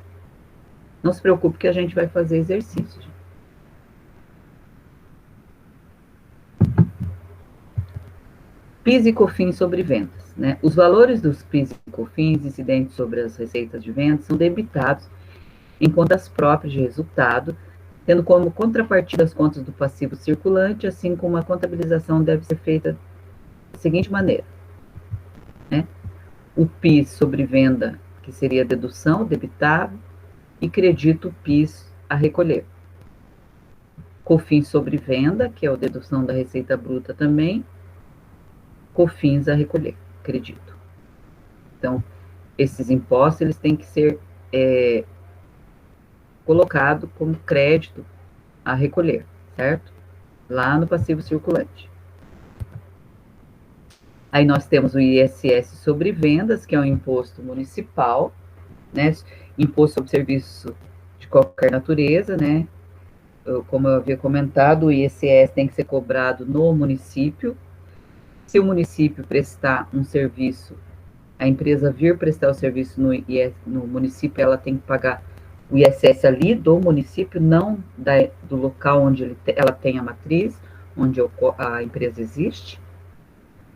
Speaker 1: Não se preocupe que a gente vai fazer exercício. PIS e COFINS sobre vendas. Né? Os valores dos PIS e COFINS incidentes sobre as receitas de vendas são debitados em contas próprias de resultado, tendo como contrapartida as contas do passivo circulante, assim como a contabilização deve ser feita da seguinte maneira. Né? O PIS sobre venda, que seria dedução, debitável, e credito PIS a recolher. COFINS sobre venda, que é a dedução da receita bruta também, COFINS a recolher, credito. Então, esses impostos, eles têm que ser colocados como crédito a recolher, certo? Lá no passivo circulante. Aí nós temos o ISS sobre vendas, que é um imposto municipal, né? Imposto sobre serviço de qualquer natureza, né? Como eu havia comentado, o ISS tem que ser cobrado no município. Se o município prestar um serviço, a empresa vir prestar o serviço no município, ela tem que pagar o ISS ali do município, não do local onde ela tem a matriz, onde a empresa existe,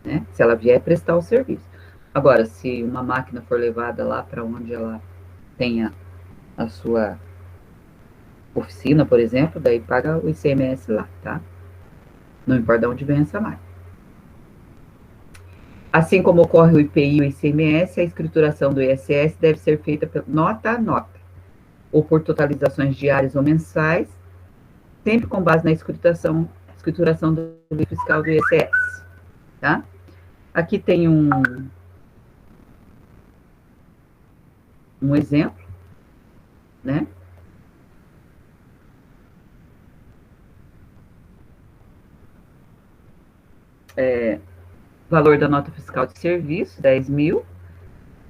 Speaker 1: né? Se ela vier prestar o serviço. Agora, se uma máquina for levada lá para onde ela tenha a sua oficina, por exemplo, daí paga o ICMS lá, tá? Não importa de onde vem essa máquina. Assim como ocorre o IPI e o ICMS, a escrituração do ISS deve ser feita nota a nota, ou por totalizações diárias ou mensais, sempre com base na escrituração do livro fiscal do ISS, tá? Aqui tem um exemplo, né? Valor da nota fiscal de serviço, 10 mil.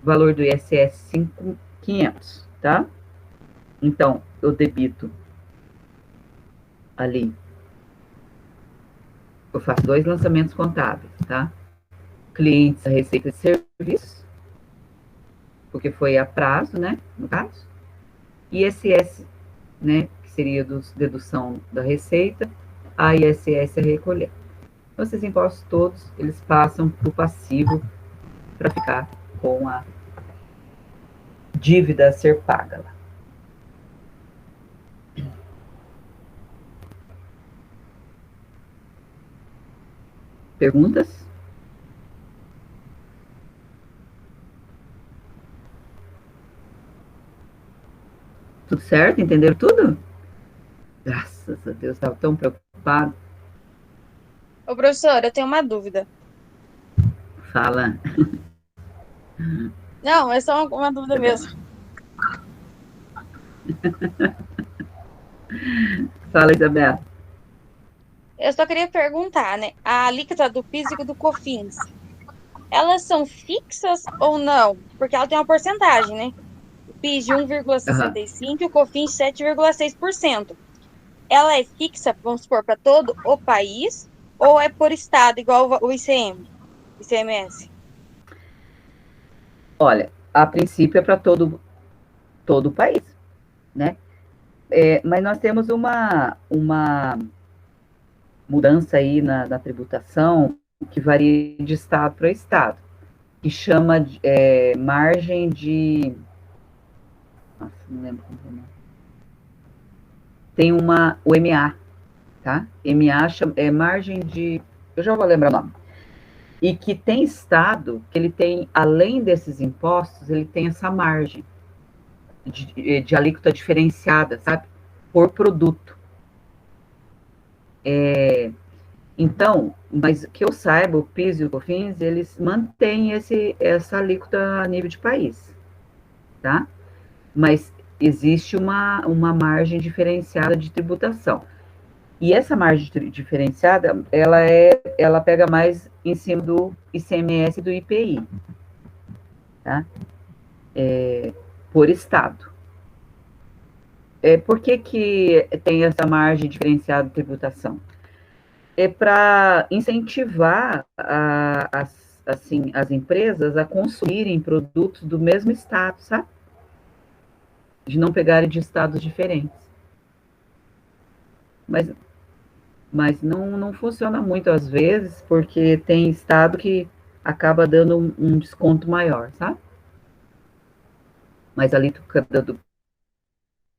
Speaker 1: Valor do ISS, 5.500, tá? Então, eu debito ali. Eu faço 2 lançamentos contábeis, tá? Clientes, a receita de serviços, porque foi a prazo, né? No caso. ISS, né? Que seria dedução da receita. A ISS a recolher. Então, esses impostos todos, eles passam para o passivo para ficar com a dívida a ser paga lá. Perguntas? Tudo certo? Entenderam tudo? Graças a Deus, estava tão preocupado.
Speaker 3: Ô, professor, eu tenho uma dúvida.
Speaker 1: Fala.
Speaker 3: Não, é só uma dúvida mesmo.
Speaker 1: Fala, Isabela.
Speaker 3: Eu só queria perguntar, né? A alíquota do PIS e do COFINS, elas são fixas ou não? Porque ela tem uma porcentagem, né? O PIS de 1,65% e o COFINS 7,6%. Ela é fixa, vamos supor, para todo o país ou é por estado, igual o ICMS?
Speaker 1: Olha, a princípio é para todo o país, né? Mas nós temos uma mudança aí na tributação que varia de estado para estado, que chama de margem de... Nossa, não lembro como é o nome. Tem o MA, tá? MA é margem de... Eu já vou lembrar o nome. E que tem estado que ele tem, além desses impostos, ele tem essa margem de alíquota diferenciada, sabe? Por produto. Então, mas que eu saiba, o PIS e o COFINS, eles mantêm essa alíquota a nível de país, tá? Mas existe uma margem diferenciada de tributação. E essa margem diferenciada, ela pega mais em cima do ICMS e do IPI, tá? Por estado. Por que tem essa margem diferenciada de tributação? É para incentivar as empresas a consumirem produtos do mesmo estado, sabe? De não pegarem de estados diferentes. Mas não funciona muito às vezes, porque tem estado que acaba dando um desconto maior, sabe? Mas a alíquota do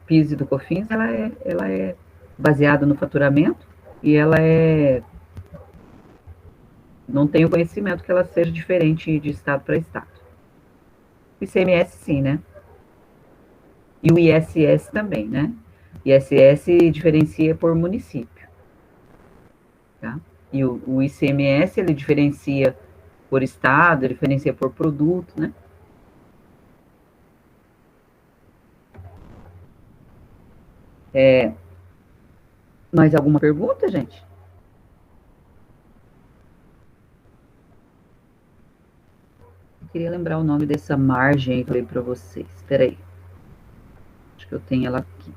Speaker 1: PIS e do COFINS, ela é baseada no faturamento e ela não tenho conhecimento que ela seja diferente de estado para estado. O ICMS sim, né? E o ISS também, né? ISS diferencia por município, tá? E o ICMS, ele diferencia por estado, ele diferencia por produto, né? Mais alguma pergunta, gente? Eu queria lembrar o nome dessa margem que eu falei para vocês. Espera aí. Acho que eu tenho ela aqui.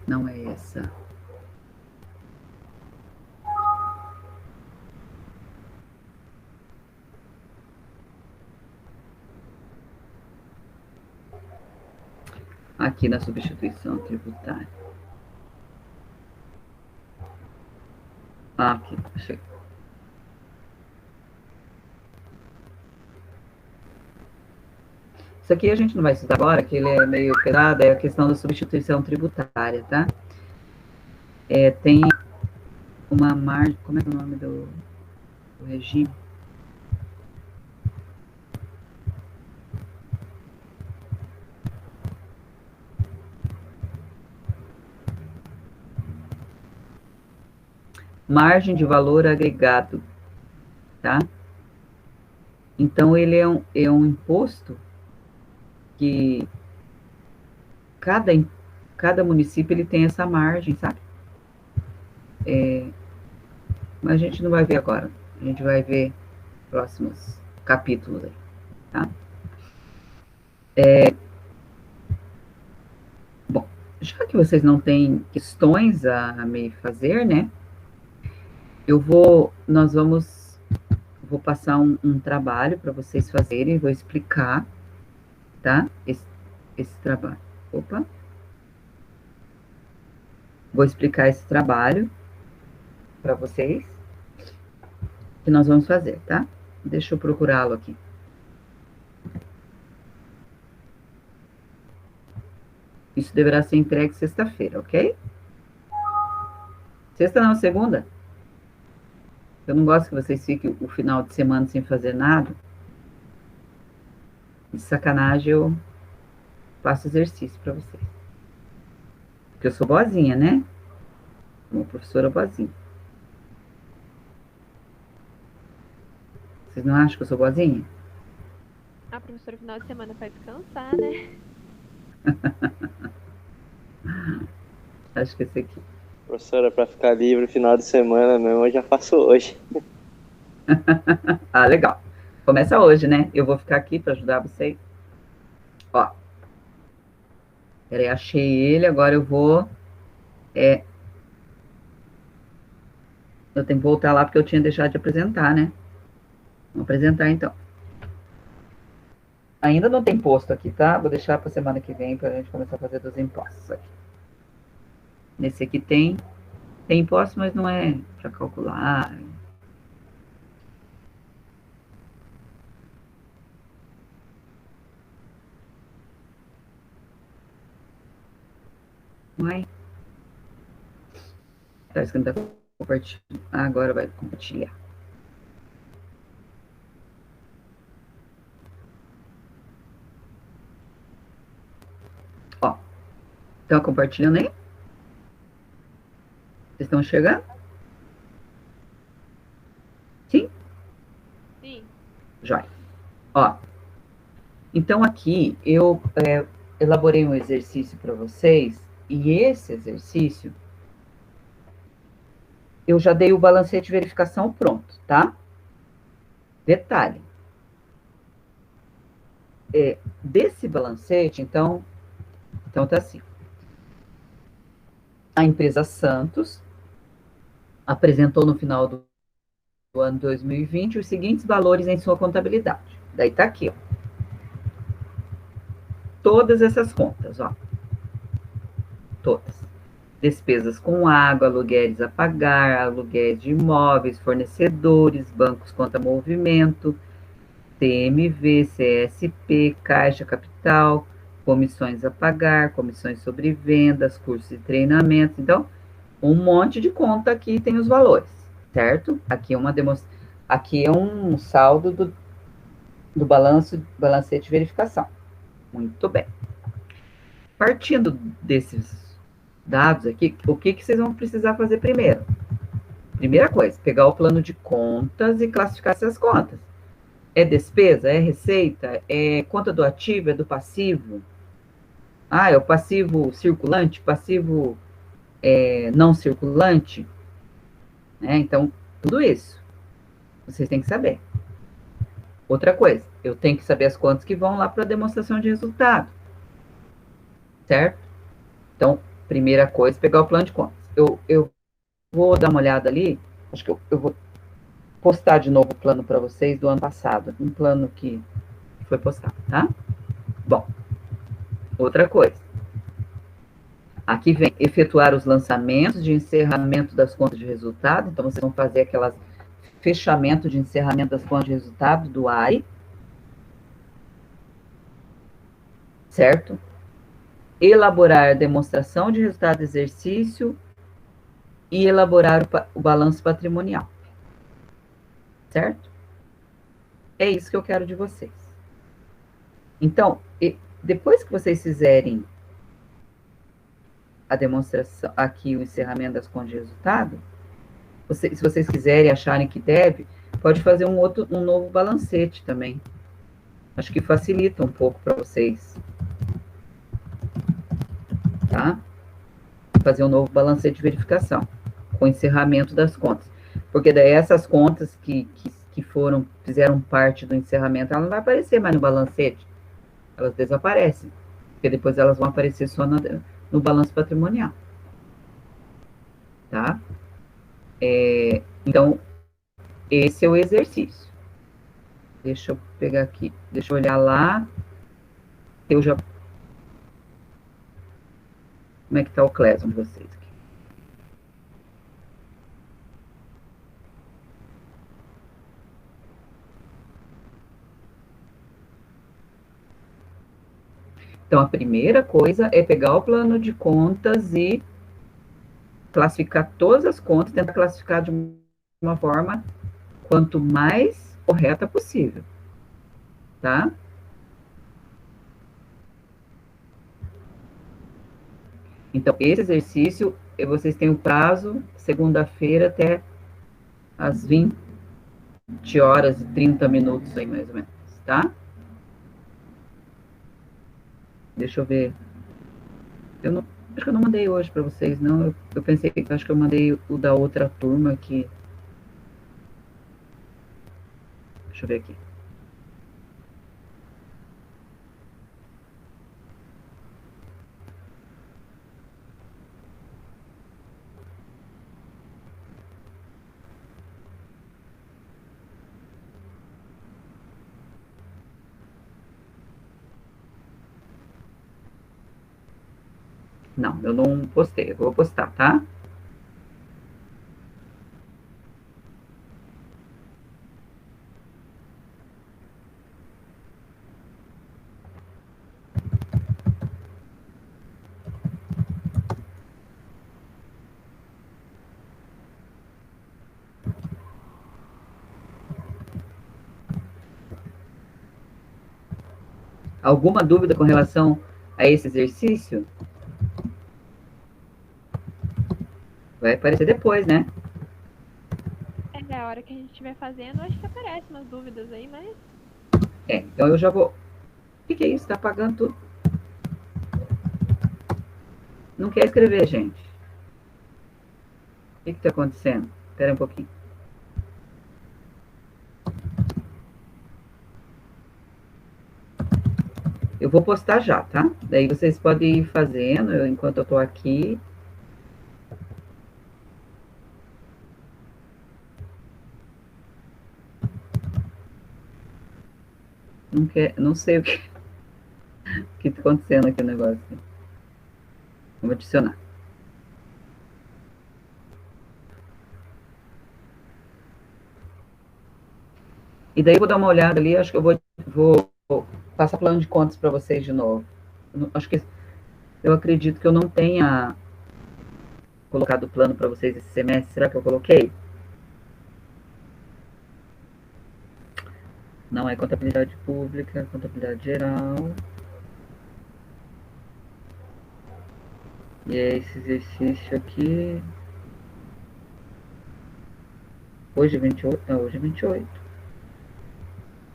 Speaker 1: Não é essa. Aqui na substituição tributária. Aqui, achei. Isso aqui a gente não vai estudar agora, que ele é meio pesado, é a questão da substituição tributária, tá? Tem uma margem, como é que é o nome do regime? Margem de valor agregado, tá? Então, ele é um imposto que cada município ele tem essa margem, sabe? Mas a gente não vai ver agora. A gente vai ver próximos capítulos aí, tá? Bom, já que vocês não têm questões a me fazer, né? Vou passar um trabalho para vocês fazerem, vou explicar, tá? Esse trabalho. Opa. Vou explicar esse trabalho para vocês, que nós vamos fazer, tá? Deixa eu procurá-lo aqui. Isso deverá ser entregue sexta-feira, ok? Sexta não, segunda. Eu não gosto que vocês fiquem o final de semana sem fazer nada. De sacanagem, eu faço exercício para vocês. Porque eu sou boazinha, né? Uma professora boazinha. Vocês não acham que eu sou boazinha?
Speaker 2: A professora, final de semana, pra descansar, né?
Speaker 1: Acho que esse aqui.
Speaker 4: Professora, para ficar livre no final de semana mesmo, eu já faço hoje.
Speaker 1: Ah, legal. Começa hoje, né? Eu vou ficar aqui para ajudar vocês. Ó. Peraí, achei ele, agora eu vou... eu tenho que voltar lá porque eu tinha deixado de apresentar, né? Vou apresentar, então. Ainda não tem imposto aqui, tá? Vou deixar para semana que vem para a gente começar a fazer dos impostos aqui. Nesse aqui tem imposto, mas não é para calcular. Vai. Tá escrito compartilhar. Agora vai compartilhar. Ó. Estão compartilhando aí? Vocês estão chegando? Sim?
Speaker 2: Sim.
Speaker 1: Jóia. Ó. Então, aqui eu elaborei um exercício para vocês, e esse exercício eu já dei o balancete de verificação pronto, tá? Detalhe. Desse balancete, então tá assim. A empresa Santos apresentou no final do ano 2020 os seguintes valores em sua contabilidade. Daí tá aqui, ó. Todas essas contas, ó. Todas. Despesas com água, aluguéis a pagar, aluguéis de imóveis, fornecedores, bancos contra movimento, CMV, CSP, Caixa Capital, comissões a pagar, comissões sobre vendas, cursos e treinamentos. Então, um monte de conta aqui tem os valores, certo? Aqui é um saldo do balancete de verificação. Muito bem. Partindo desses dados aqui, o que vocês vão precisar fazer primeiro? Primeira coisa, pegar o plano de contas e classificar essas contas. É despesa? É receita? É conta do ativo? É do passivo? Ah, é o passivo circulante? Passivo não circulante? Né? Então, tudo isso vocês têm que saber. Outra coisa, eu tenho que saber as contas que vão lá para a demonstração de resultado. Certo? Então, primeira coisa, pegar o plano de contas. Eu vou dar uma olhada ali, acho que eu vou postar de novo o plano para vocês do ano passado, um plano que foi postado, tá? Bom, outra coisa. Aqui vem efetuar os lançamentos de encerramento das contas de resultado, então vocês vão fazer aquelas fechamento de encerramento das contas de resultado do AI, certo? Elaborar a demonstração de resultado do exercício e elaborar o balanço patrimonial. Certo? É isso que eu quero de vocês. Então, depois que vocês fizerem a demonstração, aqui o encerramento das contas de resultado, se vocês quiserem, acharem que deve, Pode fazer um novo balancete também. Acho que facilita um pouco para vocês. Tá? Fazer um novo balancete de verificação, com encerramento das contas. Porque daí essas contas que fizeram parte do encerramento, ela não vai aparecer mais no balancete. Elas desaparecem. Porque depois elas vão aparecer só no balanço patrimonial. Tá? Então, esse é o exercício. Deixa eu pegar aqui, deixa eu olhar lá. Eu já... Como é que tá o Cleson de vocês aqui? Então, a primeira coisa é pegar o plano de contas e classificar todas as contas, tentar classificar de uma forma quanto mais correta possível, tá? Então, esse exercício, vocês têm o prazo, segunda-feira até às 20h30 aí, mais ou menos, tá? Deixa eu ver. Acho que eu não mandei hoje para vocês, não. Eu pensei que acho que eu mandei o da outra turma aqui. Deixa eu ver aqui. Não, eu não postei. Eu vou postar, tá? Alguma dúvida com relação a esse exercício? Vai aparecer depois, né?
Speaker 2: É, a hora que a gente estiver fazendo, acho que aparecem umas dúvidas aí, mas...
Speaker 1: Então eu já vou... O que é isso? Tá apagando tudo. Não quer escrever, gente. O que tá acontecendo? Espera um pouquinho. Eu vou postar já, tá? Daí vocês podem ir fazendo enquanto eu tô aqui. Não sei o que tá acontecendo aqui no negócio. Vamos adicionar. E daí eu vou dar uma olhada ali, acho que eu vou passar plano de contas para vocês de novo. Eu acredito que eu não tenha colocado o plano para vocês esse semestre. Será que eu coloquei? Não é contabilidade pública, contabilidade geral. E é esse exercício aqui. Hoje é 28? Não, hoje é 28.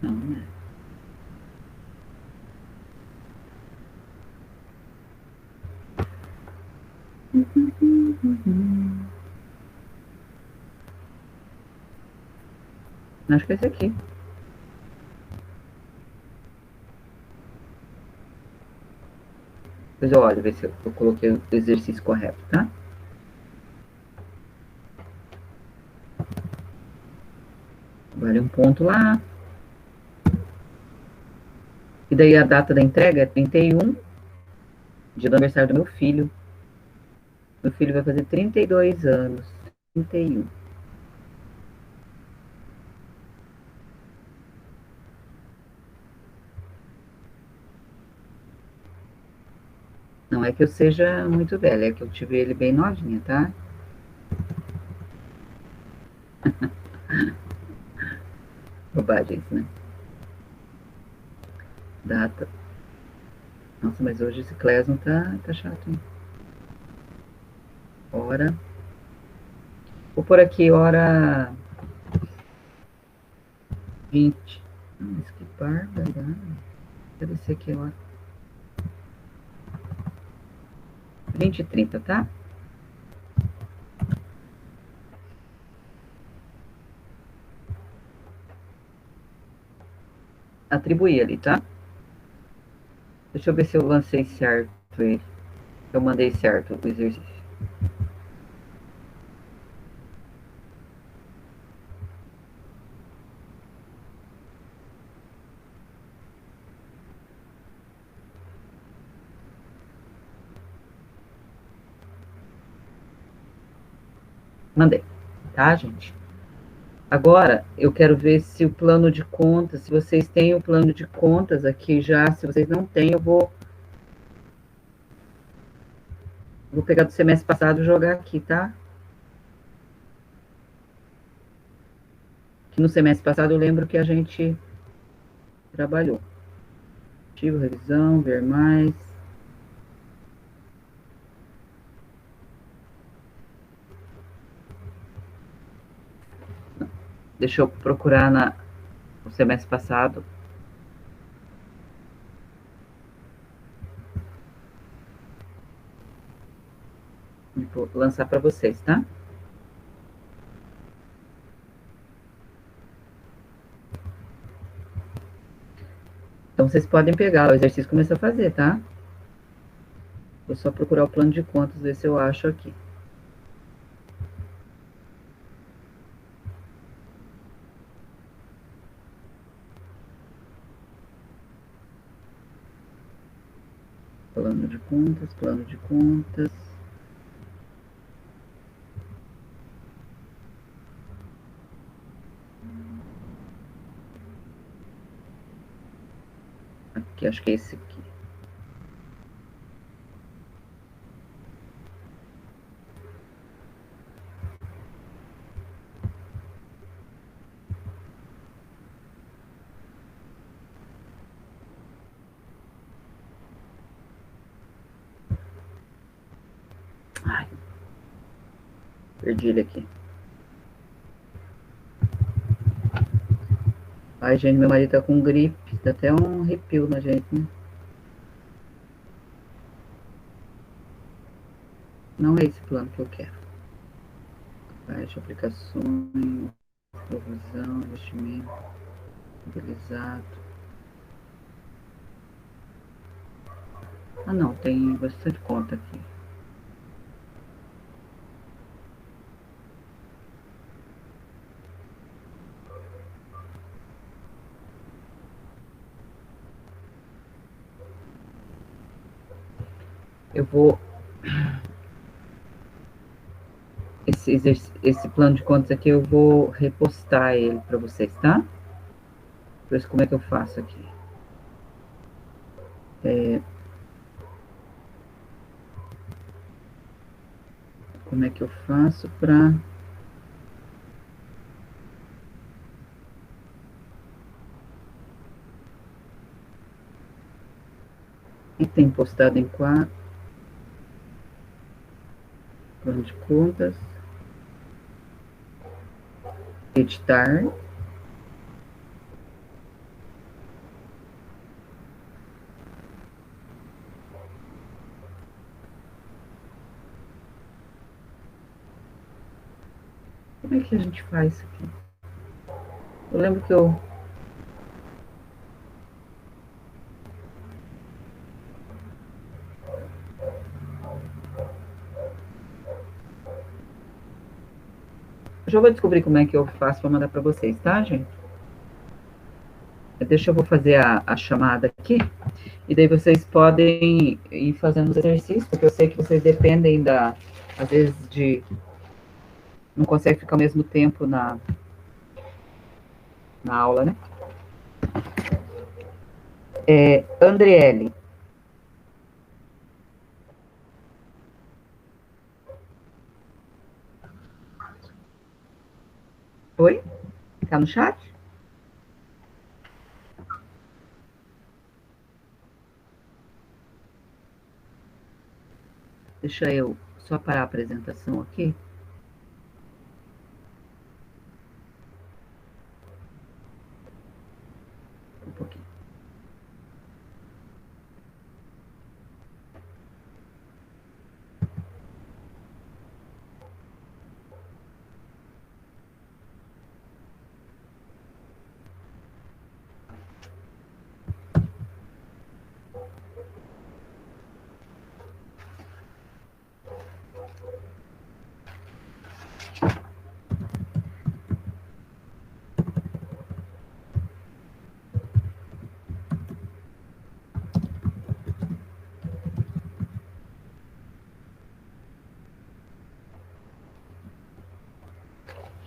Speaker 1: Não, não é. Acho que é esse aqui. Depois eu olho, ver se eu coloquei o exercício correto, tá? Vale um ponto lá. E daí a data da entrega é 31, dia do aniversário do meu filho. Meu filho vai fazer 32 anos. 31. Não é que eu seja muito velha, é que eu tive ele bem novinha, tá? Bobagem isso, né? Data. Nossa, mas hoje esse Clesson tá chato, hein? Hora. Vou por aqui, hora 20. Mas que bárbaro. Deve ser aqui, ó. 20 e 30, tá? Atribuir ali, tá? Deixa eu ver se eu lancei certo ele. Eu mandei certo o exercício. Mandei, tá, gente? Agora, eu quero ver se o plano de contas, se vocês têm o plano de contas aqui já. Se vocês não têm, eu vou pegar do semestre passado e jogar aqui, tá? Que no semestre passado eu lembro que a gente trabalhou. Ativo, revisão, ver mais. Deixa eu procurar no semestre passado. Vou lançar para vocês, tá? Então, vocês podem pegar, o exercício começou a fazer, tá? Vou só procurar o plano de contas, ver se eu acho aqui. Plano de contas, plano de contas. Aqui, acho que é esse aqui. Ai, perdi ele aqui. Ai, gente, meu marido tá com gripe. Dá até um arrepio na gente, né? Não é esse plano que eu quero. Baixa aplicações, provisão, investimento, mobilizado. Ah, não, tem bastante conta aqui. Eu vou... Esse plano de contas aqui, eu vou repostar ele para vocês, tá? Por isso, como é que eu faço aqui? Como é que eu faço para... E tem postado em 4. Plano de contas. Editar. Como é que a gente faz isso aqui? Eu lembro que eu... Já vou descobrir como é que eu faço para mandar para vocês, tá, gente? Deixa eu vou fazer a chamada aqui. E daí vocês podem ir fazendo os exercícios, porque eu sei que vocês dependem às vezes não consegue ficar ao mesmo tempo na aula, né? Andriele. Oi? Tá no chat? Deixa eu só parar a apresentação aqui. pouquinho.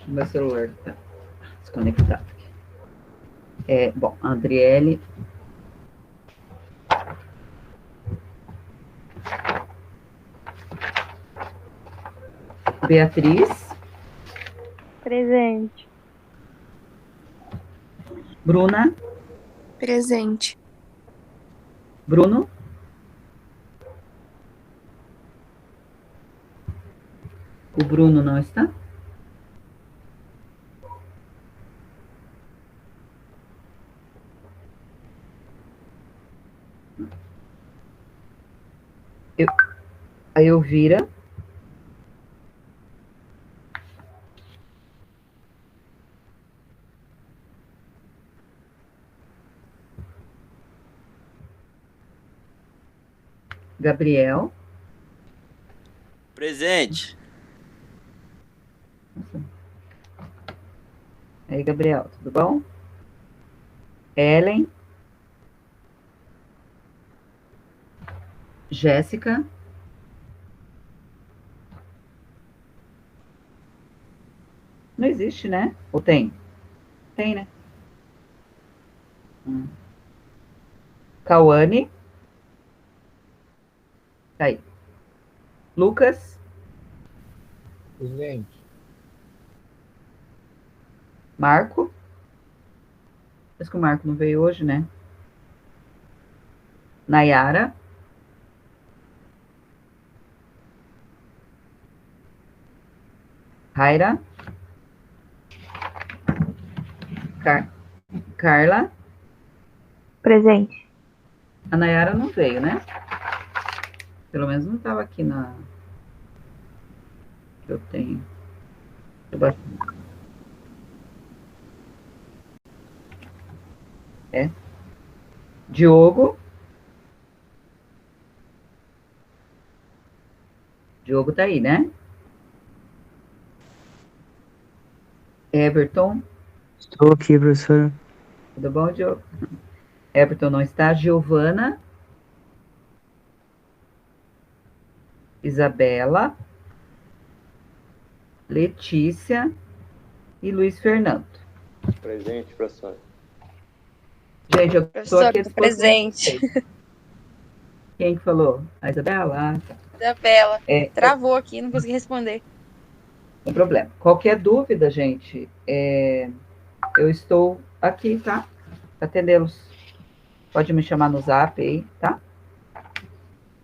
Speaker 1: Meu celular está desconectado aqui. Bom, Andriele. Beatriz.
Speaker 2: Presente.
Speaker 1: Bruna.
Speaker 5: Presente.
Speaker 1: Bruno. O Bruno não está? A Elvira. Gabriel.
Speaker 6: Presente.
Speaker 1: Aí, Gabriel, tudo bom? Ellen. Jéssica. Não existe, né? Ou tem? Tem, né? Cauane. Tá aí. Lucas.
Speaker 7: Presente.
Speaker 1: Marco. Acho que o Marco não veio hoje, né? Nayara. Raira. Carla.
Speaker 2: Presente.
Speaker 1: A Nayara não veio, né? Pelo menos não estava aqui na... que eu tenho. Diogo. Diogo tá aí, né? Everton.
Speaker 8: Estou aqui, professora.
Speaker 1: Tudo bom, Diogo? Everton não está. Giovana. Isabela. Letícia e Luiz Fernando.
Speaker 4: Presente, professor.
Speaker 1: Gente, eu estou aqui à disposição.
Speaker 3: Presente.
Speaker 1: Quem que falou? A Isabela? Ah, tá.
Speaker 3: Isabela. Travou aqui, não consegui responder.
Speaker 1: Não tem problema. Qualquer dúvida, gente, eu estou aqui, tá? Para atendê-los. Pode me chamar no zap aí, tá?